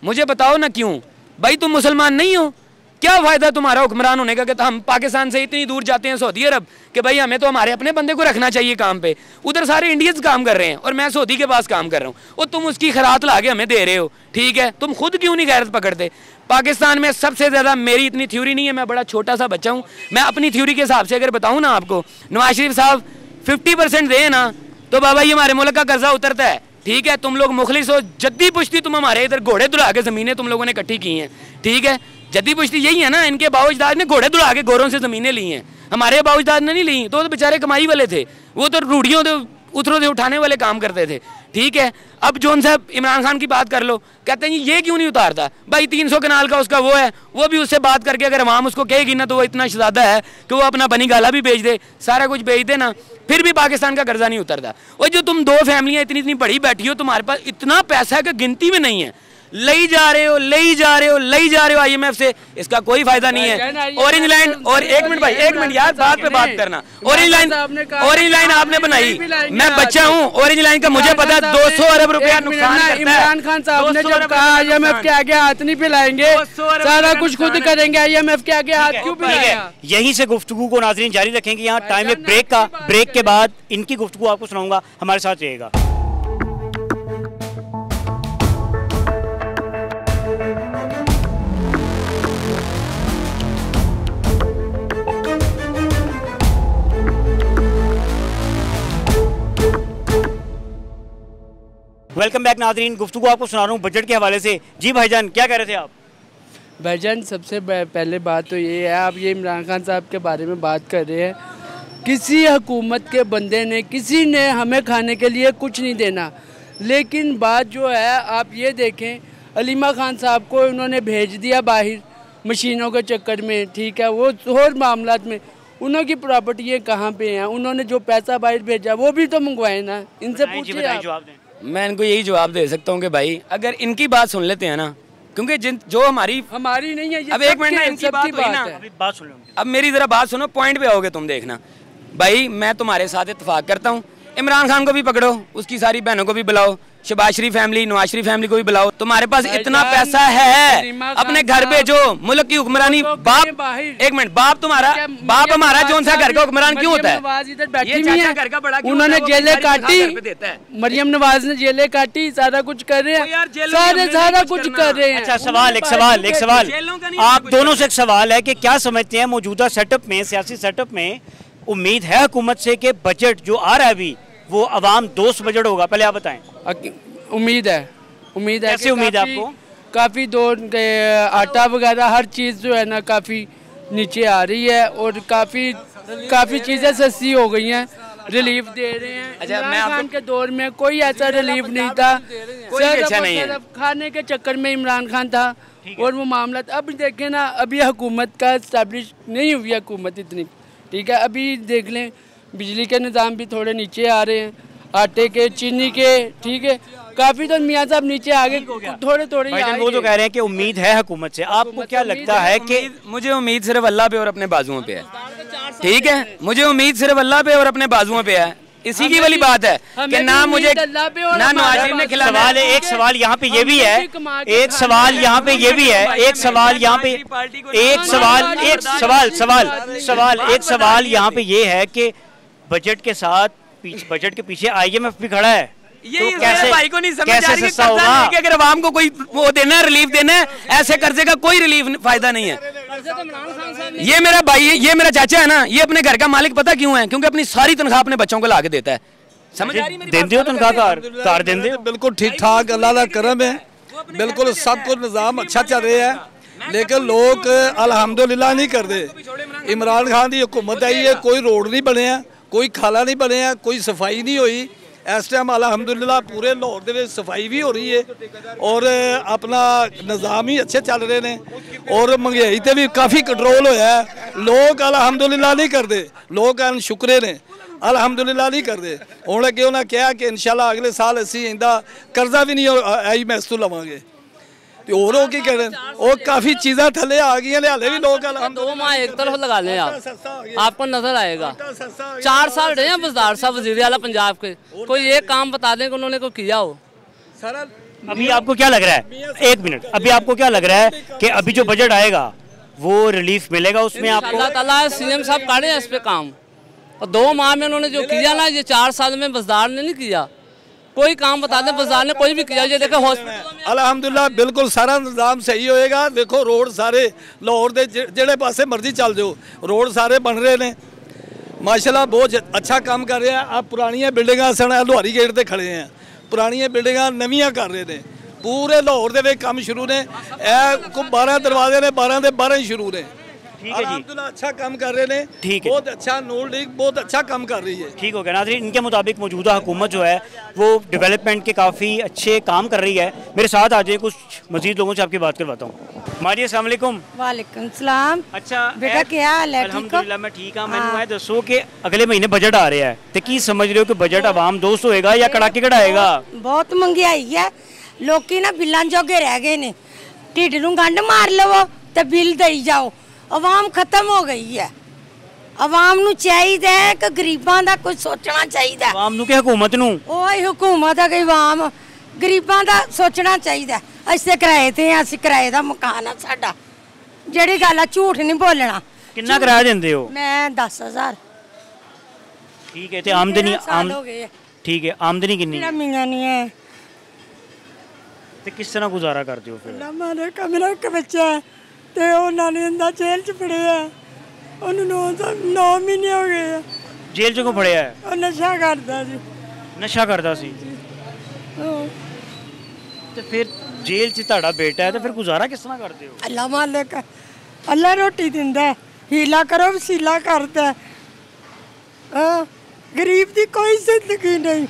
मुझे बताओ ना क्यों? भाई तुम मुसलमान नहीं हो, क्या फ़ायदा तुम्हारा हुक्मरान होने का कि हम पाकिस्तान से इतनी दूर जाते हैं सऊदी अरब कि भाई हमें तो हमारे अपने बंदे को रखना चाहिए काम पे। उधर सारे इंडियंस काम कर रहे हैं और मैं सऊदी के पास काम कर रहा हूँ, और तुम उसकी खरात ला के हमें दे रहे हो, ठीक है। तुम खुद क्यों नहीं गैरत पकड़ते? पाकिस्तान में सबसे ज़्यादा, मेरी इतनी थ्योरी नहीं है, मैं बड़ा छोटा सा बच्चा हूँ, मैं अपनी थ्योरी के हिसाब से अगर बताऊँ ना आपको, नवाज शरीफ साहब 50% दे ना तो बाबा ये हमारे मुल्क का कर्जा उतरता है, ठीक है। तुम लोग मुखलिस हो, जद्दी पुश्ती तुम हमारे इधर घोड़े दुला के ज़मीनें तुम लोगों ने इकट्ठी की हैं, ठीक है। जद्दी पुश्ती यही है ना, इनके बाउजदाद ने घोड़े दुला के गोरों से ज़मीनें ली हैं, हमारे बाउजदाद ने नहीं ली। तो बेचारे कमाई वाले थे, वो तो रूढ़ियों से उतरों से उठाने वाले काम करते थे, ठीक है। अब जोन साहब इमरान खान की बात कर लो, कहते हैं ये क्यों नहीं उतारता? भाई 300 कनाल का उसका वो है, वो भी उससे बात करके अगर अवाम उसको कहेगी ना तो वो इतना शहजादा है कि वो अपना बनी गाला भी बेच दे, सारा कुछ बेच दे ना, फिर भी पाकिस्तान का कर्जा नहीं उतरता। और जो तुम 2 फैमिलियाँ इतनी बड़ी बैठी हो, तुम्हारे पास इतना पैसा है कि गिनती में नहीं है। लई जा रहे हो IMF से, इसका कोई फायदा नहीं है। ऑरेंज लाइन, और एक मिनट भाई, एक मिनट यार, बात पे बात करना। ऑरेंज लाइन आपने बनाई, मैं बच्चा हूँ, ऑरेंज लाइन का मुझे पता है 200 अरब रुपया नुकसान करता है। इमरान खान साहब ने जब कहा IMF के आगे हाथ नहीं पिलाएंगे, सारा कुछ खुद करेंगे, IMF के आगे हाथ क्यों पिलाएगा? यहीं से गुफ्तगू को नाज़रीन जारी रखेंगे। यहाँ टाइम है ब्रेक का, ब्रेक के बाद इनकी गुफ्तगू आपको सुनाऊंगा, हमारे साथ रहिएगा। वेलकम बैक नाज़रीन, गुफ्तगू आपको सुना रहा हूँ बजट के हवाले से। जी भाईजान, क्या कह रहे थे आप? भाईजान, सबसे पहले बात तो ये है, आप ये इमरान खान साहब के बारे में बात कर रहे हैं। किसी हुकूमत के बंदे ने, किसी ने हमें खाने के लिए कुछ नहीं देना, लेकिन बात जो है आप ये देखें, अलीमा खान साहब को उन्होंने भेज दिया बाहर मशीनों के चक्कर में, ठीक है, वो और मामलात में उनकी प्रॉपर्टी कहाँ पे हैं, उन्होंने जो पैसा बाहर भेजा वो भी तो मंगवाए ना, इनसे पूछिए आप। मैं इनको यही जवाब दे सकता हूँ कि भाई अगर इनकी बात सुन लेते हैं ना, क्योंकि जो हमारी नहीं है, अब एक मिनट ना, इनकी बात हुई ना, बात सुन लो। अब मेरी जरा बात सुनो, पॉइंट पे आओगे तुम, देखना भाई, मैं तुम्हारे साथ इत्तेफाक करता हूँ, इमरान खान को भी पकड़ो, उसकी सारी बहनों को भी बुलाओ, शहबाज शरीफ फैमिली, नवाज शरीफ फैमिली को भी बुलाओ, तुम्हारे पास इतना पैसा है, अपने घर पे जो मुल्क की हुक्मरानी, बाप, एक मिनट, बाप तुम्हारा, बाप हमारा जौन सा घर का हुक्मरान क्यों होता है? ये चाचा घर का बड़ा, उन्होंने जेलें काटी, मरियम नवाज ने जेलें काटी, सारा कुछ कर रहे हैं, सारा कुछ कर रहे हैं। अच्छा, एक सवाल आप दोनों से एक सवाल है कि क्या समझते हैं मौजूदा सेटअप में, सियासी सेटअप में, उम्मीद है हुकूमत से कि बजट जो आ रहा है अभी वो अवाम दोस्त बजट होगा? पहले आप बताएं। उम्मीद है कैसे उम्मीद है आपको? काफ़ी आटा वगैरह हर चीज़ जो है ना काफ़ी नीचे आ रही है, और काफ़ी चीज़ें सस्ती हो गई हैं, रिलीफ दे रहे हैं। अच्छा, इमरान खान के दौर में कोई ऐसा रिलीफ नहीं था, सिर्फ खाने के चक्कर में इमरान खान था, और वो मामला अब देखें ना, अभी हुकूमत का इस्टेब्लिश नहीं हुई हुकूमत इतनी, ठीक है, अभी देख लें बिजली के निज़ाम भी थोड़े नीचे आ रहे हैं, आटे के, चीनी के, ठीक है, काफ़ी तो मियाँ साहब नीचे आगे थोड़े वो तो कह रहे हैं कि उम्मीद है हुकूमत से। आपको क्या लगता है कि? मुझे उम्मीद सिर्फ अल्लाह पे और अपने बाजुओं पे है, ठीक है, मुझे उम्मीद सिर्फ अल्लाह पे और अपने बाजुओं पे है, इसी की वाली बात है कि ना मुझे ना नवाज शरीफ ने खिलाया। सवाल है, एक सवाल यहाँ पे ये भी है, एक सवाल यहाँ पे ये भी है, एक सवाल यहाँ पे, एक सवाल यहाँ पे ये है कि बजट के साथ, बजट के पीछे IMF भी खड़ा है, ये तो कैसे भाई को नहीं समझ आ रही है कि अगर आवाम को कोई वो देना है, रिलीफ देना है, ऐसे कर्जे का कोई रिलीफ फायदा नहीं है। ये मेरा भाई, ये मेरा चाचा है ना, ये अपने घर का मालिक पता क्यों है? क्योंकि अपनी सारी तनख्वाह अपने बच्चों को ला के देता है। समझ आ रही है? देंदे हो तनख्वाह कार देंदे हो? बिल्कुल ठीक ठाक, अल्लाह का करम है, बिल्कुल सब कुछ निज़ाम अच्छा चल रहा है, लेकिन लोग अल्हम्दुलिल्लाह नहीं करते। इमरान खान की हुकूमत आई है, कोई रोड नहीं बने, कोई खाला नहीं बने, कोई सफाई नहीं हुई। इस टाइम अल्हम्दुलिल्लाह पूरे लाहौर के सफाई भी हो रही है, और अपना निज़ाम ही अच्छे चल रहे हैं, और महंगाई ते भी काफ़ी कंट्रोल होया है। लोग अल्हम्दुलिल्लाह नहीं करते, लोग शुक्रे ने अल्हम्दुलिल्लाह नहीं करते। हुण अगे उन्हें कहा कि इंशाल्लाह अगले साल असीं इंदा कर्जा भी नहीं IMF तो लवांगे, तो और की करें, और काफ़ी चीज़ें थले आ गई हैं, हाले भी लोग 2 माह एक तरफ लगा लें आपको नजर आएगा। 4 साल रहे हैं वज़ीर साहब, वज़ीर आला पंजाब के, कोई एक काम बता दें कि उन्होंने कोई किया हो। अभी आपको क्या लग रहा है, एक मिनट, अभी आपको क्या लग रहा है कि अभी जो बजट आएगा वो रिलीफ मिलेगा उसमें आपको? अल्लाह ताला CM साहब काटे हैं इस पे काम, और 2 माह में उन्होंने जो किया ना, ये 4 साल में वज़ीर ने नहीं किया। कोई काम बता दें बाजार ने कोई भी किया, ये देखो हॉस्पिटल अल्हम्दुलिल्लाह बिल्कुल सारा निज़ाम सही होएगा। देखो रोड सारे लाहौर के जेड़े पासे मर्जी चल जाओ, रोड सारे बन रहे हैं माशाल्लाह, बहुत अच्छा काम कर रहे हैं। आप पुरानियां बिल्डिंगां सन लोहारी गेट पे खड़े हैं, पुरानियां बिल्डिंगां नवीं कर रहे हैं, पूरे लाहौर के काम शुरू ने, 12 दरवाजे ने, 12 के 12 ही शुरू ने। अल्हम्दुलिल्लाह अच्छा काम कर रहे हैं, ठीक है, बहुत अच्छा, नून लीग बहुत अच्छा काम कर रही है। ठीक हो गया नाज़रीन, इनके मुताबिक मौजूदा हुकूमत जो है वो डेवलपमेंट के काफ़ी अच्छे काम कर रही है। मेरे साथ आ जाए, कुछ मजीद लोगों से आपकी बात करवाता हूँ। माजी अस्सलाम वालेकुम। वालेकुम सलाम। अच्छा बेटा क्या हाल है? अल्हम्दुलिल्लाह मैं ठीक हूँ। मैंने दसो कि अगले महीने बजट आ रहा है, तो की समझ रहे हो कि बजट आवाम दोस्त होएगा या कड़ाके कड़ाएगा? बहुत महंगाई है, ਲੋਕੀ ਨਾ ਬਿੱਲਾਂ ਜੋਗੇ ਰਹਿ ਗਏ ਨੇ। ਢਿੱਡ ਨੂੰ ਗੰਢ ਮਾਰ ਲਵੋ ਤੇ ਬਿੱਲ ਦੇਈ ਜਾਓ। ਆਵਾਮ ਖਤਮ ਹੋ ਗਈ ਹੈ। ਆਵਾਮ ਨੂੰ ਚਾਹੀਦਾ ਹੈ ਕਿ ਗਰੀਬਾਂ ਦਾ ਕੁਝ ਸੋਚਣਾ ਚਾਹੀਦਾ। ਆਵਾਮ ਨੂੰ ਕਿ ਹਕੂਮਤ ਨੂੰ? ਓਏ ਹਕੂਮਤ ਆ ਕਿ ਆਵਾਮ, ਗਰੀਬਾਂ ਦਾ ਸੋਚਣਾ ਚਾਹੀਦਾ। ਅਸੀਂ ਤੇ ਕਿਰਾਏ ਤੇ ਆ, ਅਸੀਂ ਕਿਰਾਏ ਦਾ ਮਕਾਨ ਆ ਸਾਡਾ। ਜਿਹੜੀ ਗੱਲ ਆ ਝੂਠ ਨਹੀਂ ਬੋਲਣਾ। ਕਿੰਨਾ ਕਿਰਾਇਆ ਦਿੰਦੇ ਹੋ? ਮੈਂ 10,000। ठीक है। तो आमदनी हो गई है। ठीक है, आमदनी कितनी है? महीना नहीं है। तो किस तरह गुजारा करते हो फिर? हमारे मेरा एक बच्चा है तो उन्होंने अंदर जेल च फड़े है। उन्होंने 9 महीने हो गए। जेल च क्यों फड़िया है? और नशा करता जी। नशा करता सी? तो फिर जेल च तुहाडा बेटा है तो फिर गुजारा किस तरह करते हो? अल्लाह मालिक, अल्लाह रोटी दिंदा है। हीला करो वसीला करता है। गरीब की कोई जिंदगी नहीं।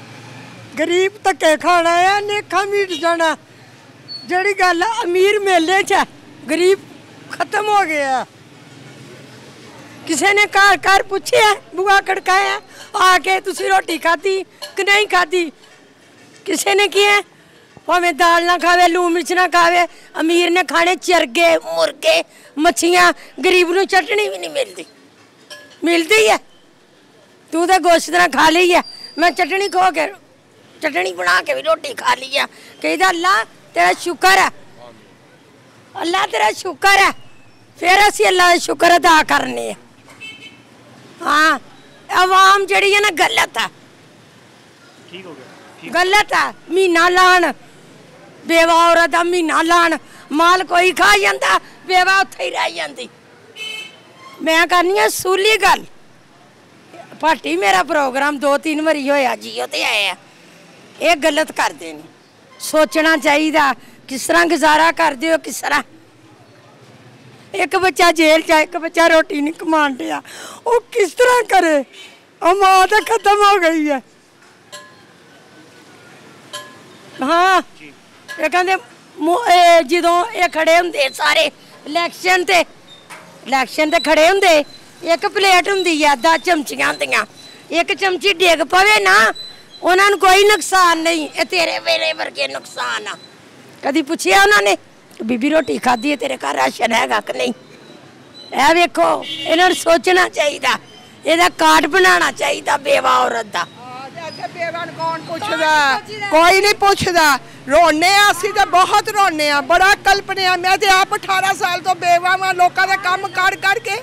गरीब धक्के खाना है, नेखा मीट जाना। जड़ी गल अमीर मेले च, गरीब खत्म हो गया। किसी ने घर घर पूछे बुआ खड़काया आके तुसी रोटी खाधी कि नहीं खाधी? किसी ने किया भावें दाल ना खावे, लून मिर्च ना खावे। अमीर ने खाने चरगे, मुर्गे, मच्छियाँ। गरीब नूं चटनी भी नहीं मिलती। मिलती है? तू तो गोश्त ना खा ली है। मैं चटनी खो के चटनी बना के भी रोटी खा ली है। कहता अल्लाह तेरा शुक्र है, अल्लाह तेरा शुक्र है। फिर असी अल्लाह का शुक्र अदा करने। हाँ, आवाम जड़ी है ना गलत है। ठीक हो गया। गलत है। महीना लान बेवा औरत का महीना लान, माल कोई खा जाता, बेवा उत्थे ही रह जाती। मैं करनी है सूली गल। भाटी मेरा प्रोग्राम 2-3 बारी होया जियो ते आया। ये गलत करते हैं। सोचना चाहिए किस तरह गुजारा करते हो। किस तरह एक बच्चा जेल च, एक बच्चा रोटी नहीं कमान दिया, वो किस तरह करे? माँ तो खत्म हो गई है। हाँ, ये कहते जो ये खड़े होंगे सारे इलैक्शन ते खड़े होंगे। एक प्लेट होंगी है 10 चमचियां होंदियां। एक चमची डिग पवे ना, उन्होंने कोई नुकसान नहीं। ये तेरे वेले वर्गे नुकसान आ। कभी पूछया उन्होंने बीबी रोटी खाधी है, तेरे घर राशन हैगा कि नहीं? ए वेखो, इन्होंने सोचना चाहिए। ਇਹਦਾ कार्ड बनाना चाहिए बेवा औरत का। बेवा कौन पुछदा? कोई नहीं पुछदा। रोने असी तो बहुत रोने, बड़ा कल्पने। मैं तो आप 18 साल तो बेवा वां। लोगों का काम कर करके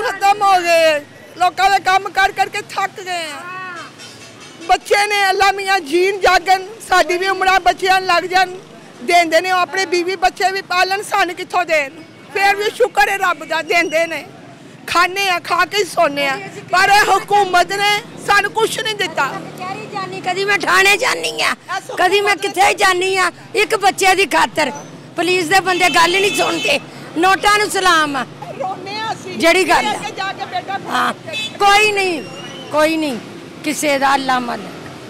खत्म हो गए। लोगों का काम कर करके थक गए हैं। बच्चे ने अल्लाह मियाँ जीन जागन, साडी भी उम्र बच्चियां लग जान, देंदे ने अपने बीवी बच्चे भी पालन, सन कित्थों देन? फिर भी शुक्र है रब दा, देंदे ने। खाने खा के सोने, पर हुकूमत ने सानू कुछ नहीं दिता। कदी मैं ठाणे जानी हाँ, कदी मैं किथे जानी हाँ, एक बच्चे की खातर। पुलिस के बंदे गल नहीं सुनते। नोटा नूं सलाम जड़ी गल। हाँ, कोई नहीं किसी का अल्लाह मन।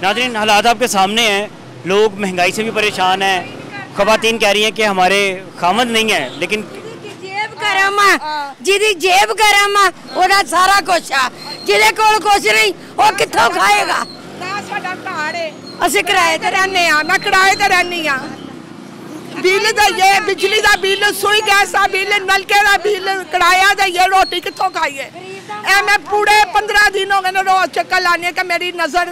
नाज़रीन, हालात आपके सामने हैं। लोग महंगाई से भी परेशान हैं। ख़वातीन कह रही हैं कि हमारे खामद नहीं है, लेकिन जेब गरम है। जिहदी जेब गरम है ओदा सारा कुछ है। जिहदे कोल कुछ नहीं वो कित्थों खाएगा? असीं किराए ते रहने आ। मैं किराए ते रहनी आ। बिल दईए, बिजली का बिल, सुई गैस का बिल, नलके का बिल, किराया दईए, रोटी कित्थों खाइए? मैं पूरे 15 दिन हो गए रोज चक्कर लाने का। मेरी नज़र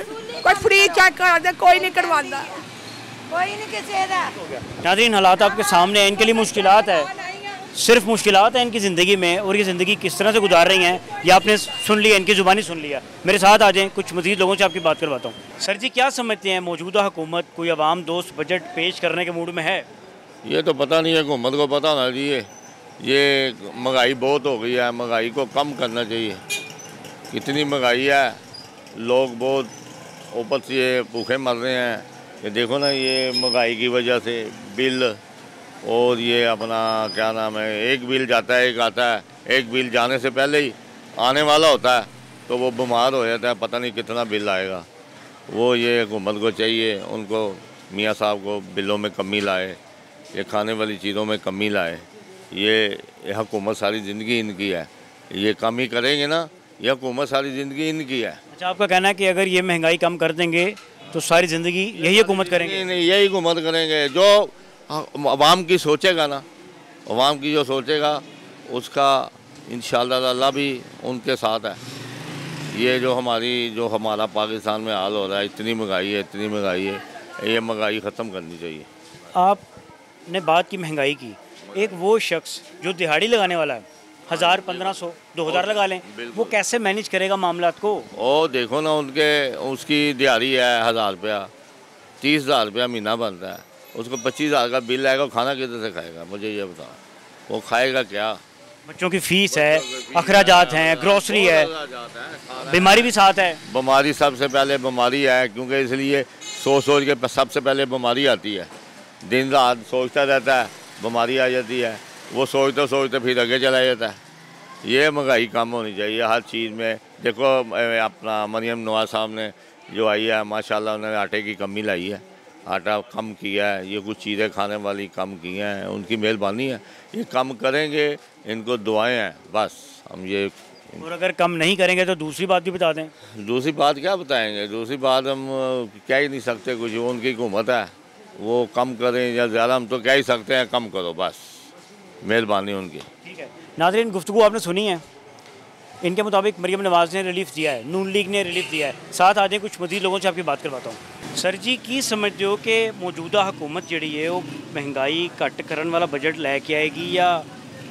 कोई फ्री चेक कर दे, कोई नहीं करवाता। नाज़रीन, हालात आपके सामने हैं। इनके लिए मुश्किलात है, सिर्फ मुश्किलात है इनकी ज़िंदगी में। और ये ज़िंदगी किस तरह से गुजार रही हैं ये आपने सुन लिया, इनकी ज़ुबानी सुन लिया। मेरे साथ आ जाएं, कुछ मज़ीद लोगों से आपकी बात करवाता हूँ। सर जी, क्या समझते हैं मौजूदा हुकूमत कोई अवाम दोस्त बजट पेश करने के मूड में है? ये तो पता नहीं है, हुकूमत को पता होना चाहिए। ये महंगाई बहुत हो गई है, महंगाई को कम करना चाहिए। इतनी महंगाई है, लोग बहुत ऊपर से ये भूखे मर रहे हैं। ये देखो ना, ये महंगाई की वजह से बिल, और ये अपना क्या नाम है, एक बिल जाता है एक आता है। एक बिल जाने से पहले ही आने वाला होता है तो वो बीमार हो जाता है, पता नहीं कितना बिल आएगा। वो ये हुकूमत को चाहिए, उनको मियाँ साहब को बिलों में कमी लाए, ये खाने वाली चीज़ों में कमी लाए। ये हुकूमत सारी ज़िंदगी इनकी है, ये कम ही करेंगे ना। ये हुकूमत सारी ज़िंदगी इनकी है। अच्छा, आपका कहना है कि अगर ये महंगाई कम कर देंगे तो सारी ज़िंदगी यही हुकूमत करेंगे? नहीं, यही हुकूमत करेंगे। जो अवाम की सोचेगा ना, अवाम की जो सोचेगा उसका इंशाअल्लाह अल्लाह भी उनके साथ है। ये जो हमारा पाकिस्तान में हाल हो रहा है, इतनी महंगाई है, ये महंगाई ख़त्म करनी चाहिए। आपने बात की महंगाई की, एक वो शख्स जो दिहाड़ी लगाने वाला है, 1000, 1500, 2000 लगा लें, वो कैसे मैनेज करेगा मामलात को? और देखो ना, उसकी दिहाड़ी है 1000 रुपया, 30,000 रुपया महीना बनता है, उसको 25,000 का बिल आएगा, खाना किधर से खाएगा? मुझे ये बताओ, वो खाएगा क्या? बच्चों की फीस है, अखराजात हैं, ग्रोसरी है, बीमारी भी साथ है। बीमारी सबसे पहले बीमारी है, क्योंकि इसलिए सोच के सबसे पहले बीमारी आती है। दिन रात सोचता रहता है, बीमारी आ जाती है, वो सोचते फिर आगे चला जाता है। ये महंगाई कम होनी चाहिए हर चीज़ में। देखो अपना मरियम नवाज साहब ने जो आई है, माशाल्लाह उन्होंने आटे की कमी लाई है, आटा कम किया है, ये कुछ चीज़ें खाने वाली कम की हैं, उनकी मेहरबानी है। ये कम करेंगे, इनको दुआएं हैं बस। हम ये, और अगर कम नहीं करेंगे तो दूसरी बात भी बता दें। दूसरी बात क्या बताएंगे? दूसरी बात हम कह ही नहीं सकते कुछ, उनकी हुकूमत है, वो कम करें या ज़्यादा, हम तो कह ही सकते हैं कम करो बस, मेहरबानी उनकी। ठीक है नाज़रीन, गुफ्तगू आपने सुनी है। इनके मुताबिक मरियम नवाज़ ने रिलीफ दिया है, नून लीग ने रिलीफ दिया है। साथ आ जाए कुछ मज़ीद लोगों से आपकी बात करवाता हूँ। सर जी की समझते हो कि मौजूदा हुकूमत जी है वो महंगाई घट करने वाला बजट लैके आएगी, या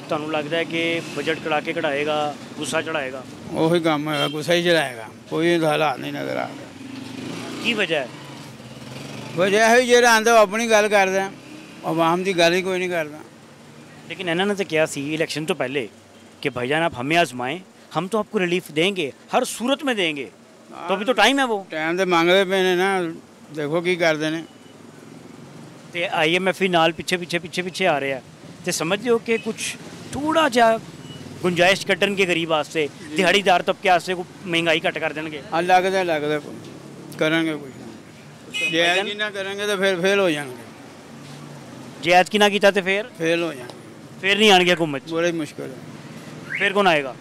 ਤੁਹਾਨੂੰ लगता है कि बजट कढ़ा के कढ़ाएगा, गुस्सा चढ़ाएगा? वही काम है, गुस्सा ही चढ़ाएगा, कोई हालात नहीं नजर आ रहा। की वजह है? वजह है जो आंदा अपनी गल करदा, आवाम की गल ही कोई नहीं करता। लेकिन इन्होंने तो क्या सी इलेक्शन तो पहले कि भाईजान आप हमें आजमाएं, हम तो आपको रिलीफ देंगे, हर सूरत में देंगे। तो अभी तो टाइम है, वो टाइम तो मांगते पे ने ना, देखो की करते हैं। तो IMF ही नाल पिछे आ रहे हैं। तो समझते हो कि कुछ थोड़ा जा गुंजाइश कटन के गरीब वास्ते, दिहाड़ीदार तबके वास्ते महंगाई घट कर देंगे? लगता करेंगे कुछ, जायज़ की ना करेंगे तो फिर फेल हो जाएंगे। जायज़ की ना किया तो फिर फेल हो जाएंगे, फिर नहीं आएंगे हुकूमत। बड़ी मुश्किल है। फिर कौन आएगा?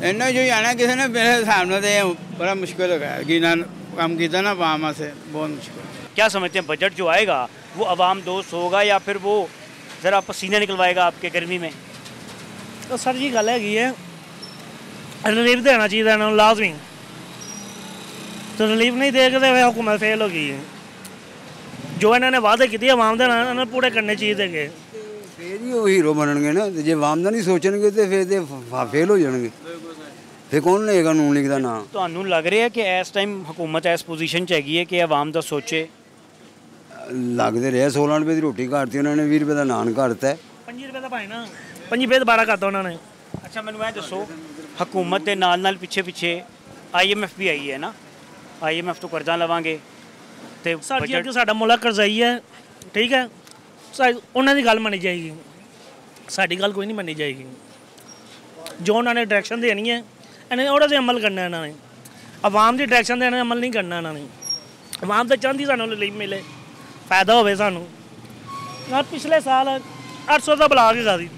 इन्ना जो आना किसी ने मेरे सामने तो बड़ा मुश्किल हो गया कि ना काम किया ना आवाम से, बहुत मुश्किल। क्या समझते हैं बजट जो आएगा वो आवाम दोस्त होगा या फिर वो ज़रा पसीने निकलवाएगा आपके गर्मी में? तो सर जी गल है रिलीफ देना चाहिए इन्होंने लाजमी, तो रिलीफ नहीं देगा तो हुकूमत फेल हो गई। जो इन्होंने वादे किए आवाम के इन्होंने पूरे करने चाहिए थे। फिर ही वो हीरो बनणगे ना, जो आवाम का नहीं सोचणगे तो फिर फेल हो जाएंगे। फिर कौन लेगा नून लीग का नाम? तो लग रहा है कि इस टाइम हुकूमत इस पोजीशन हैगी है कि आवाम का सोचे? लगते रहे 16 रुपये की रोटी करती उन्होंने, 20 रुपये का नान करता है, 5 रुपये का भाई ना 5 रुपये दोबारा करता उन्होंने। अच्छा मैंने मैं दसो, हुकूमत के नाल पिछे IMF भी आई है ना, IMF तो कर्जा लवांगे तो सर जी साडा मुल्क करजाई है, ठीक है, उन्होंने गल मनी जाएगी, साड़ी गल कोई नहीं मनी जाएगी। जो उन्होंने डायरेक्शन देनी है इन्हें ओह्दे ते अमल करना, इन्होंने आवाम की डायरेक्शन से अमल नहीं करना। इन्होंने आवाम तो चाहती सानू रिलीफ मिले, फायदा होवे सानू। यार पिछले साल 800 का ब्लाक है सी,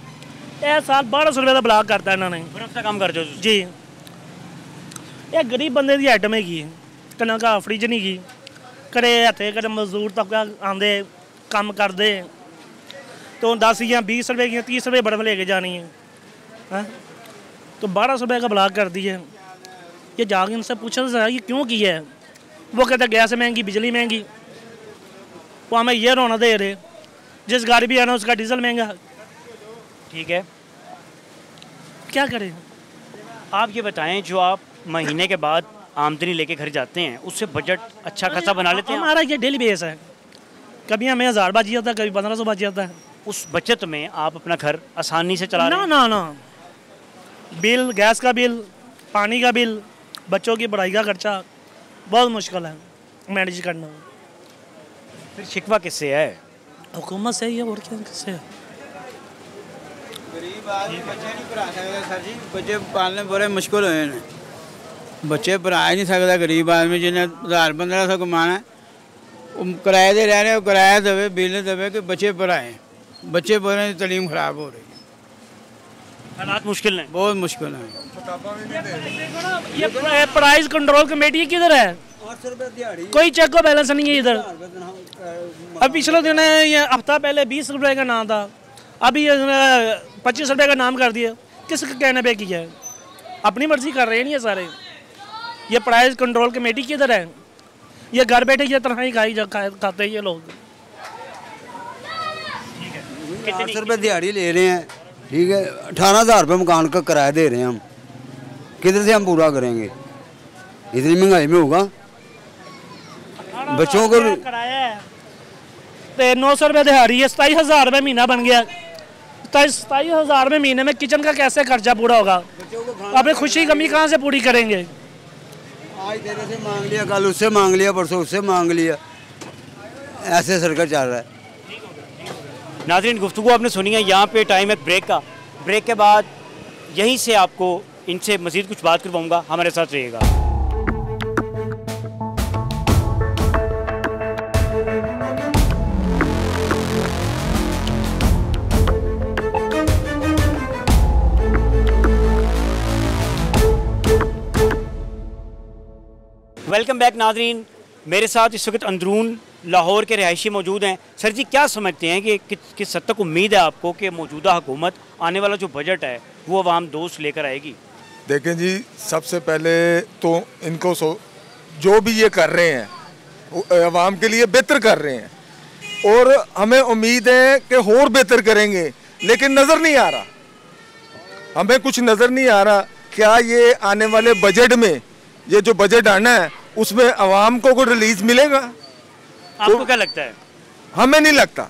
इस साल 1200 रुपये का ब्लाक करता इन्होंने। बर्फ का काम कर जो जी, ये गरीब बंदे की आइटम हैगी, कनक फ्रिज नहीं की, कदे हथे कदे मजदूर तक आते काम करते, तो 10 या 20 रुपये की 30 रुपये बर्फ लेके जानी है, तो 1200 रुपये का ब्लाक कर दी है। ये जाके इनसे पूछा था ये क्यों किया है? वो कहते गैस महंगी, बिजली महंगी, वो हमें ये रोना दे रहे, जिस गाड़ी भी आना उसका डीजल महंगा। ठीक है, क्या करें? आप ये बताएं, जो आप महीने के बाद आमदनी लेके घर जाते हैं उससे बजट अच्छा खासा बना लेते हैं? हमारा ये डेली बेस है, कभी हमें 1000 बच जाता है, कभी 1500 बच जाता है। उस बचत में आप अपना घर आसानी से चला रहे हैं? ना, बिल, गैस का बिल, पानी का बिल, बच्चों की पढ़ाई का खर्चा बहुत मुश्किल है मैनेज करना। फिर शिकवा किससे है? हुकूमत से ही है, और क्या किससे है? गरीब आदमी बच्चे नहीं पढ़ा सकते सर जी, बच्चे पालने बड़े मुश्किल हुए हैं, बच्चे पढ़ा ही नहीं सकता। गरीब आदमी जिन्हें 1000-1500 कमाना है, किराए दे रह रहे हो, किराया देवे, बिल देवे कि बच्चे पढ़ाएँ, बच्चे पढ़ रहे, तालीम ख़राब हो रही है, हालात मुश्किल हैं, बहुत मुश्किल है। ये प्राइस कंट्रोल कमेटी किधर है? कोई चेक को बैलेंस नहीं है इधर। अब पिछले दिन ये हफ्ता पहले 20 रुपए का नाम था, अभी 25 रुपए का नाम कर दिया। किस कहने पे किया है? अपनी मर्जी कर रहे हैं ये सारे। ये प्राइस कंट्रोल कमेटी किधर है? ये घर बैठे ये तनख्वाही खाते हैं ये लोग। 800 रुपये दिहाड़ी ले रहे हैं, ठीक है, 18,000 रुपये मकान का किराया दे रहे हैं हम। किधर से हम पूरा करेंगे? इतनी महंगाई में होगा? बच्चों को किराया है 900 रुपये दिहाड़ी है, 27,000 रुपये महीना बन गया। 27,000 रुपये महीने में किचन का कैसे खर्चा पूरा होगा? अपनी खुशी कमी कहाँ से पूरी करेंगे? आज तेरे से मांग लिया, कल उससे मांग लिया, परसों उससे मांग लिया, ऐसे सरकार चल रहा है। नाज़रीन, गुफ्तगू आपने सुनी है। यहाँ पे टाइम है ब्रेक का। ब्रेक के बाद यहीं से आपको इनसे मज़ीद कुछ बात करवाऊँगा, हमारे साथ रहिएगा। वेलकम बैक नाज़रीन, मेरे साथ इस वक्त अंदरून लाहौर के रिहायशी मौजूद हैं। सर जी, क्या समझते हैं कि किस हद तक उम्मीद है आपको कि मौजूदा हुकूमत आने वाला जो बजट है वो अवाम दोस्त लेकर आएगी? देखें जी, सबसे पहले तो इनको जो भी ये कर रहे हैं अवाम के लिए बेहतर कर रहे हैं और हमें उम्मीद है कि और बेहतर करेंगे, लेकिन नज़र नहीं आ रहा, हमें कुछ नज़र नहीं आ रहा। क्या ये आने वाले बजट में, ये जो बजट आना है उसमें अवाम को कोई रिलीज मिलेगा? आपको क्या लगता है? हमें नहीं लगता।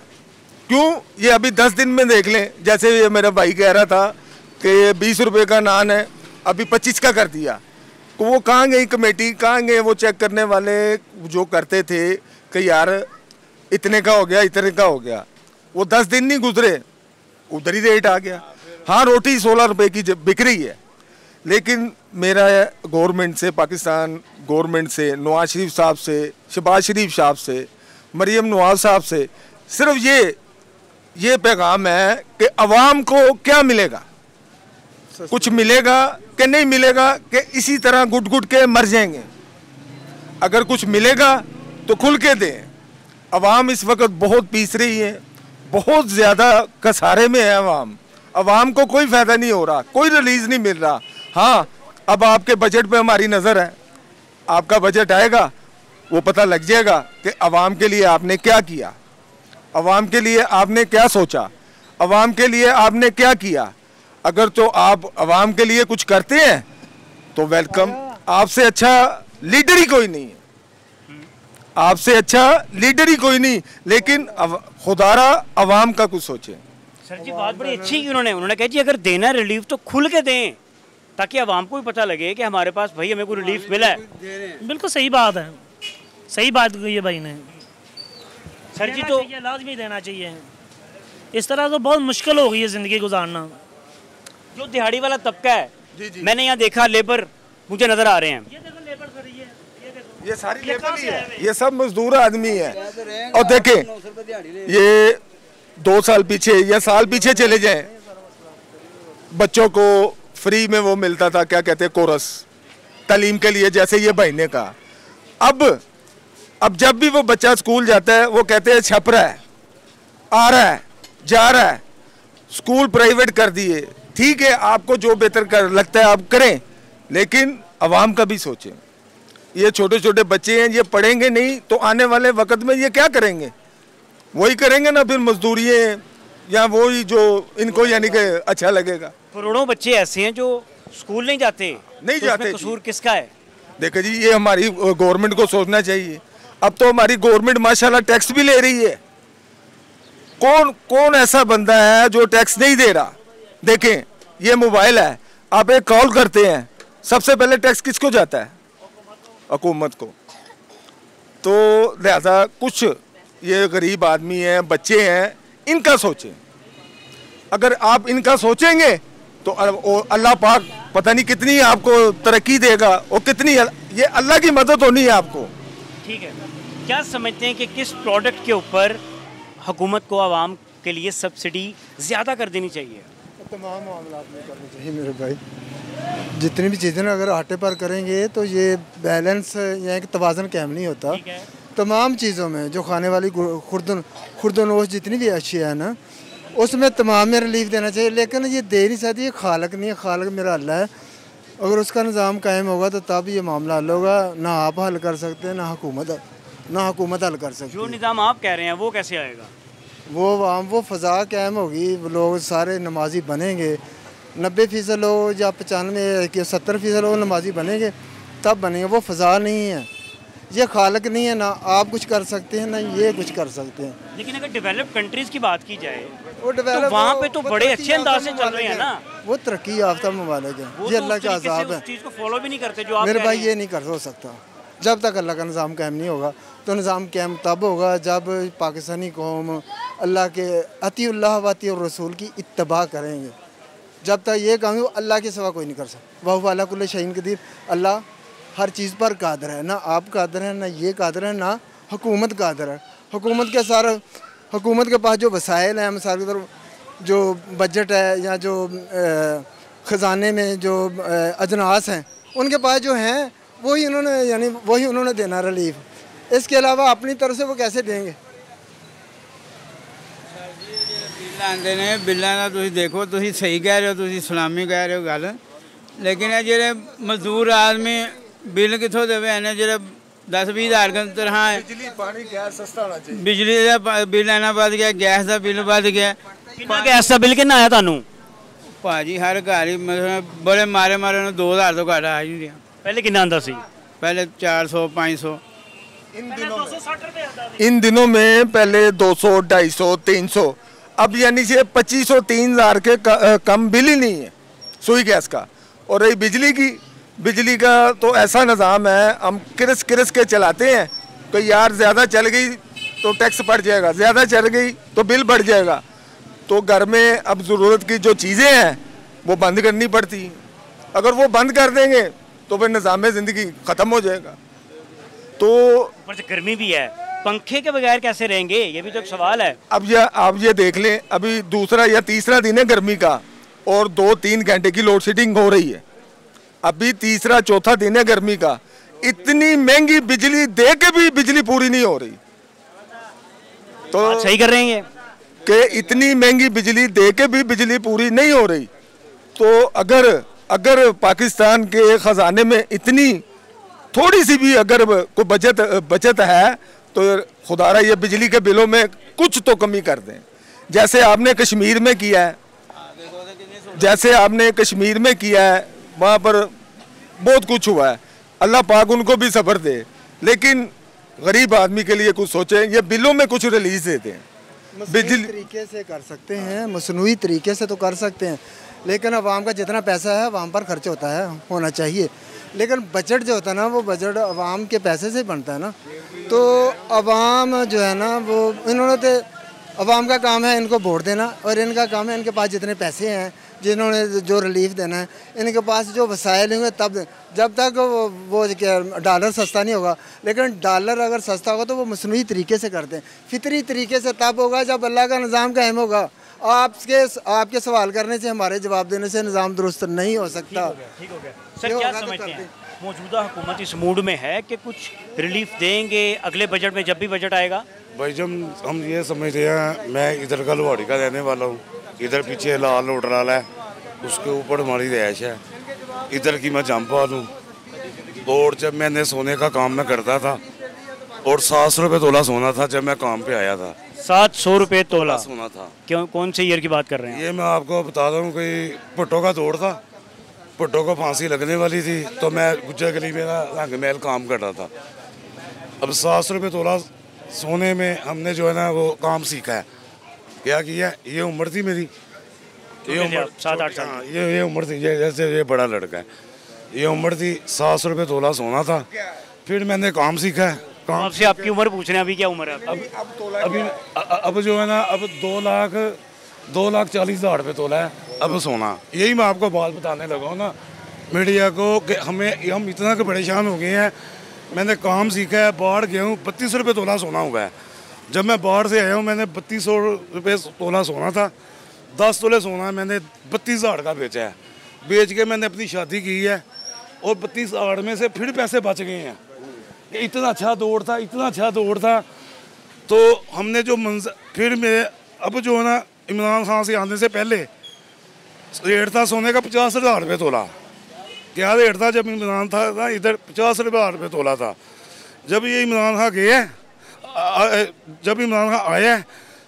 क्यों? ये अभी 10 दिन में देख लें, जैसे ये मेरा भाई कह रहा था कि 20 रुपए का नान है, अभी 25 का कर दिया। तो वो कहाँ गई कमेटी, कहाँ गए वो चेक करने वाले जो करते थे कि यार इतने का हो गया, इतने का हो गया। वो 10 दिन नहीं गुजरे, उधर ही रेट आ गया। हाँ, रोटी 16 रुपए की बिक रही है, लेकिन मेरा गवर्नमेंट से, पाकिस्तान गवर्नमेंट से, नवाज शरीफ साहब से, शहबाज शरीफ साहब से, मरियम नवाज साहब से सिर्फ ये पैगाम है कि अवाम को क्या मिलेगा, कुछ मिलेगा कि नहीं मिलेगा, कि इसी तरह गुट गुट के मर जाएंगे। अगर कुछ मिलेगा तो खुल के दें। अवाम इस वक्त बहुत पीस रही है, बहुत ज़्यादा कसारे में है अवाम। अवाम को कोई फ़ायदा नहीं हो रहा, कोई रिलीज़ नहीं मिल रहा। हाँ, अब आपके बजट पे हमारी नज़र है, आपका बजट आएगा वो पता लग जाएगा कि अवाम के लिए आपने क्या किया, अवाम के लिए आपने क्या सोचा, अवाम के लिए आपने क्या किया। अगर तो आप अवाम के लिए कुछ करते हैं तो वेलकम, आपसे अच्छा लीडर ही कोई नहीं है, आपसे अच्छा लीडर ही कोई नहीं। लेकिन खुदारा अवाम का कुछ सोचे। सर जी, बात बड़ी अच्छी की उन्होंने कहा जी अगर देना रिलीफ तो खुल के दें, ताकि आवाम को भी पता लगे कि हमारे पास भाई हमें कोई रिलीफ मिला है। बिल्कुल सही बात है, सही बात कही है भाई ने। सर जी, तो लाजमी देना चाहिए। इस तरह तो बहुत मुश्किल हो गई है ज़िंदगी गुजारना। जो दिहाड़ी वाला तबका है, मैंने यहाँ देखा लेबर मुझे नज़र आ रहे हैं। ये देखो लेबर खड़ी है, ये सारी लेबर ही है, ये सब मजदूर आदमी है। और देखें, ये 2 साल पीछे या साल पीछे चले जाएं, बच्चों को फ्री में वो मिलता था, क्या कहते हैं, कोरस तालीम के लिए, जैसे ये भाई ने कहा। अब जब भी वो बच्चा स्कूल जाता है वो कहते हैं छप रहा है, आ रहा है, जा रहा है, स्कूल प्राइवेट कर दिए। ठीक है, आपको जो बेहतर कर लगता है आप करें, लेकिन अवाम का भी सोचें। ये छोटे छोटे बच्चे हैं, ये पढ़ेंगे नहीं तो आने वाले वक्त में ये क्या करेंगे? वही करेंगे ना फिर मजदूरी या वही जो इनको यानी कि अच्छा लगेगा। करोड़ों बच्चे ऐसे हैं जो स्कूल नहीं जाते, नहीं तो जाते। कसूर किसका है? देखो जी, ये हमारी गवर्नमेंट को सोचना चाहिए। अब तो हमारी गवर्नमेंट माशाल्लाह टैक्स भी ले रही है। कौन ऐसा बंदा है जो टैक्स नहीं दे रहा? देखें, ये मोबाइल है, आप एक कॉल करते हैं, सबसे पहले टैक्स किसको जाता है? हुकूमत को। तो लिहाजा कुछ ये गरीब आदमी हैं, बच्चे हैं, इनका सोचें। अगर आप इनका सोचेंगे तो अल्लाह पाक पता नहीं कितनी आपको तरक्की देगा और कितनी, ये अल्लाह की मदद होनी है आपको। ठीक है, क्या समझते हैं कि किस प्रोडक्ट के ऊपर हुकूमत को आवाम के लिए सब्सिडी ज़्यादा कर देनी चाहिए? तमाम मामला में करने चाहिए मेरे भाई। जितनी भी चीज़ें अगर आटे पर करेंगे तो ये बैलेंस या एक तवाज़न कायम नहीं होता। तमाम चीज़ों में जो खाने वाली खुर्दनोश जितनी भी अशिया है ना, उसमें तमाम में रिलीफ देना चाहिए। लेकिन ये दे नहीं सकती, ये खालक नहीं है, खालक मेरा अल्लाह है। अगर उसका निज़ाम कायम होगा तो तब ये मामला हल होगा। ना आप हल कर सकते हैं, ना हुकूमत हल कर सकती है। जो निज़ाम आप कह रहे हैं वो कैसे आएगा? वो फ़ज़ा कायम होगी, लोग सारे नमाजी बनेंगे, 90% लोग या 95 कि 70% लोग नमाजी बनेंगे तब बनेंगे। वो फ़ज़ा नहीं है, ये खालक नहीं है। ना आप कुछ कर सकते हैं, ना ये कुछ कर सकते हैं। लेकिन अगर डेवलप कंट्रीज़ की बात की जाए वो तो वहाँ पे तो बड़े अच्छे अंदाज से चल रहे हैं ना। वो तरक्की याफ्ता ममालिक है, ये अल्लाह का अज़ाब है। चीज़ को फॉलो भी नहीं करते जो आप मेरे भाई, ये नहीं कर हो सकता। जब तक अल्लाह का निज़ाम कायम नहीं होगा तो निज़ाम कायम तब होगा जब पाकिस्तानी कौम अल्लाह के अतीउल्लाह व अतीउर रसूल की इत्तबा करेंगे। जब तक ये काम अल्लाह के सिवा कोई नहीं कर सकता। वह वाला कुल्ल शैइन कदीर, अल्लाह हर चीज़ पर कादर है। ना आप कादर हैं, ना ये कादर है, ना हुकूमत कादर है। हुकूमत के पास जो वसाइल हैं, मिसाल के तौर जो बजट है या जो ख़जाने में जो अजनास हैं, उनके पास जो हैं वही उन्होंने देना रिलीफ। इसके अलावा अपनी तरफ से वो कैसे देंगे? बिल आंदे ने, बिल्लां दा तुसीं देखो, तुसीं सही कह रहे हो, तुसीं सलामी कह रहे हो गल, लेकिन जेह्ड़े मजदूर आदमी बिल कित्थों देवे? इन्हें जेह्ड़े 10-20 हज़ार की तनख्वाह है, बिजली पानी गैस सस्ता होना चाहिए। बिजली का बिल इन्ना बध गया, गैस का बिल बध गया। कितना गैस का बिल कितना आया तुहानू? भाजी हर घर ही मतलब बड़े मारे 2000 तो घट आ ही नहीं। पहले कितना आंदा सी? पहले 400-500। इन दिनों में पहले 200, 250, 300, अब यानी से 2500, 3000 के कम बिल ही नहीं है सुई गैस का। और रही बिजली का तो ऐसा निज़ाम है, हम किरस के चलाते हैं। तो यार ज़्यादा चल गई तो टैक्स बढ़ जाएगा, ज़्यादा चल गई तो बिल बढ़ जाएगा। तो घर में अब ज़रूरत की जो चीज़ें हैं वो बंद करनी पड़ती हैं। अगर वो बंद कर देंगे तो फिर निज़ाम ज़िंदगी ख़त्म हो जाएगा। तो ऊपर से गर्मी भी है, पंखे के बगैर कैसे रहेंगे, ये भी तो एक सवाल है। अब आप ये देख लें, अभी दूसरा या तीसरा दिन है गर्मी का और 2-3 घंटे की लोड शेडिंग हो रही है। अभी तीसरा चौथा दिन है गर्मी का, इतनी महंगी बिजली दे के भी बिजली पूरी नहीं हो रही। तो सही कर रहे हैं कि इतनी महंगी बिजली दे के भी बिजली पूरी नहीं हो रही। तो अगर पाकिस्तान के ख़जाने में इतनी थोड़ी सी भी अगर कोई बचत है तो खुदारा ये बिजली के बिलों में कुछ तो कमी कर दें। जैसे आपने कश्मीर में किया है, वहाँ पर बहुत कुछ हुआ है। अल्लाह पाक उनको भी सब्र दे, लेकिन गरीब आदमी के लिए कुछ सोचें, ये बिलों में कुछ रिलीज देते हैं। बिजली तरीके से कर सकते हैं, मसनूई तरीके से तो कर सकते हैं, लेकिन अवाम का जितना पैसा है अवाम पर खर्च होता है, होना चाहिए। लेकिन बजट जो होता है ना, वो बजट अवाम के पैसे से बनता है ना। तो अवाम जो है ना, वो इन्होंने तो अवाम का काम है इनको वोट देना, और इनका काम है इनके पास जितने पैसे हैं, जिन्होंने जो रिलीफ देना है, इनके पास जो वसाइल होंगे तब जब तक वो डॉलर सस्ता नहीं होगा। लेकिन डॉलर अगर सस्ता होगा तो वो मसनूई तरीके से करते हैं, फितरी तरीके से तब होगा जब अल्लाह का निज़ाम कायम होगा। आपके सवाल करने से, हमारे जवाब देने से निज़ाम दुरुस्त नहीं हो सकता। ठीक हो गया। सर क्या समझते हैं, मौजूदा हुकूमत इस मूड में है कि कुछ रिलीफ देंगे अगले बजट में, जब भी बजट आएगा? भाई जब हम ये समझते हैं, मैं इधर का लोहाड़ी का रहने वाला हूँ, इधर पीछे लाल लोटराल है, उसके ऊपर हमारी रिहाइश है, इधर की मैं जमपाल हूँ। और जब मैंने सोने का काम मैं करता था और 700 रुपये तोला सोना था जब मैं काम पे आया था। 700 रुपये तोला सोना था। क्यों, कौन से ईयर की बात कर रहे हैं? ये मैं आपको बता दूँ कि भुट्टो का दौर था, भुट्टो को फांसी लगने वाली थी, तो मैं गुज्जर गली में रंग महल काम कर रहा था। अब 700 रुपये तोला सोने में हमने जो है ना वो काम सीखा है। क्या किया, ये उम्र थी मेरी, ये उम्र 7-8 साल, ये उम्र थी, जैसे ये बड़ा लड़का है, ये उम्र थी, 700 रुपये तोला सोना था। फिर मैंने काम सीखा है। काम से आपकी उम्र पूछ रहे हैं, अभी क्या उम्र है? अब जो है ना, अब 2,40,000 रुपये तोला है अब सोना। यही मैं आपको बात बताने लगा हूँ ना मीडिया को कि हम इतना के परेशान हो गए हैं। मैंने काम सीखा है, बाढ़ गया हूँ, 32 रुपये तोला सोना हुआ है। जब मैं बाढ़ से आया हूँ मैंने 3200 रुपये तोला सोना था, 10 तोले सोना मैंने 32,000 का बेचा है। बेच के मैंने अपनी शादी की है और 32,000 में से फिर पैसे बच गए हैं। कि इतना अच्छा दौर था, इतना अच्छा दौर था। तो हमने जो फिर मैं अब जो है ना, इमरान खान से आने से पहले रेट था सोने का 50,000 रुपये तोला। क्या रेट था जब इमरान था ना, इधर 50,000 रुपये तोला था। जब ये इमरान खान गए, जब इमरान खान आया,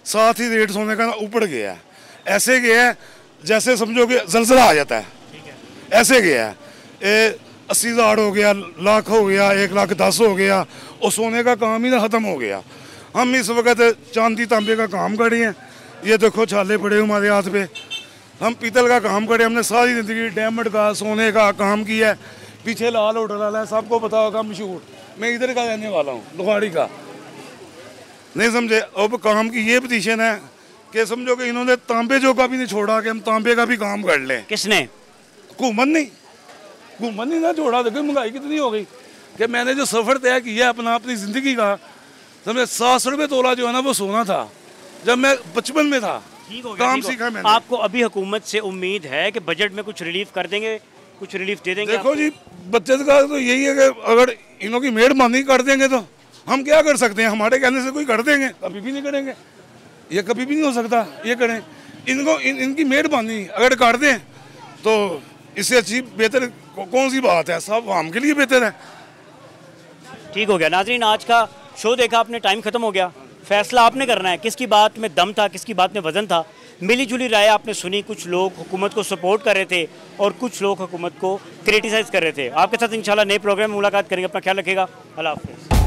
साथ ही रेट सोने का ना ऊपर गया है। ऐसे गया है जैसे समझो कि जलजला आ जाता है, ऐसे गया है। 80,000 हो गया, लाख हो गया, 1,10,000 हो गया, और सोने का काम ही ना ख़त्म हो गया। हम इस वक्त चांदी तांबे का काम कर रहे हैं। ये देखो छाले पड़े हमारे हाथ पे। हम पीतल का काम करे, हमने सारी ज़िंदगी डायमंड का, सोने का काम किया है। पीछे लाल होटल वाला है, सबको पता होगा, मशहूर। मैं इधर का रहने वाला हूँ, लुहाड़ी का, नहीं समझे। अब काम की ये पोजीशन है कि समझो कि इन्होंने तांबे जो का भी नहीं छोड़ा कि हम तांबे का भी काम कर लें। किसने? हुकूमत नहीं ना छोड़ा। देखो महंगाई कितनी हो गई कि मैंने जो सफ़र तय किया अपनी ज़िंदगी का, समझे 700 रुपये तोला जो है ना वो सोना था जब मैं 55 में था। काम सीखा मैंने। आपको अभी हुकूमत से उम्मीद है कि बजट में कुछ रिलीफ कर देंगे, कुछ रिलीफ दे देंगे? देखो जी, बचत का तो यही है कि अगर इन्हों की मेहरबानी कर देंगे तो हम क्या कर सकते हैं। हमारे कहने से कोई कर देंगे? कभी भी नहीं करेंगे, ये कभी भी नहीं हो सकता। ये करें, इनको इनकी मेहरबानी अगर कर दें तो इससे अच्छी बेहतर कौन सी बात है। सब आम के लिए बेहतर है। ठीक हो गया। नाज़रीन, आज का शो देखा आपने, टाइम ख़त्म हो गया। फैसला आपने करना है किसकी बात में दम था, किसकी बात में वजन था। मिली जुली राय आपने सुनी। कुछ लोग हुकूमत को सपोर्ट कर रहे थे और कुछ लोग हुकूमत को क्रिटिसाइज़ कर रहे थे। आपके साथ इंशाल्लाह नए प्रोग्राम में मुलाकात करेंगे। अपना ख्याल रखिएगा। अल्लाह हाफ़िज़।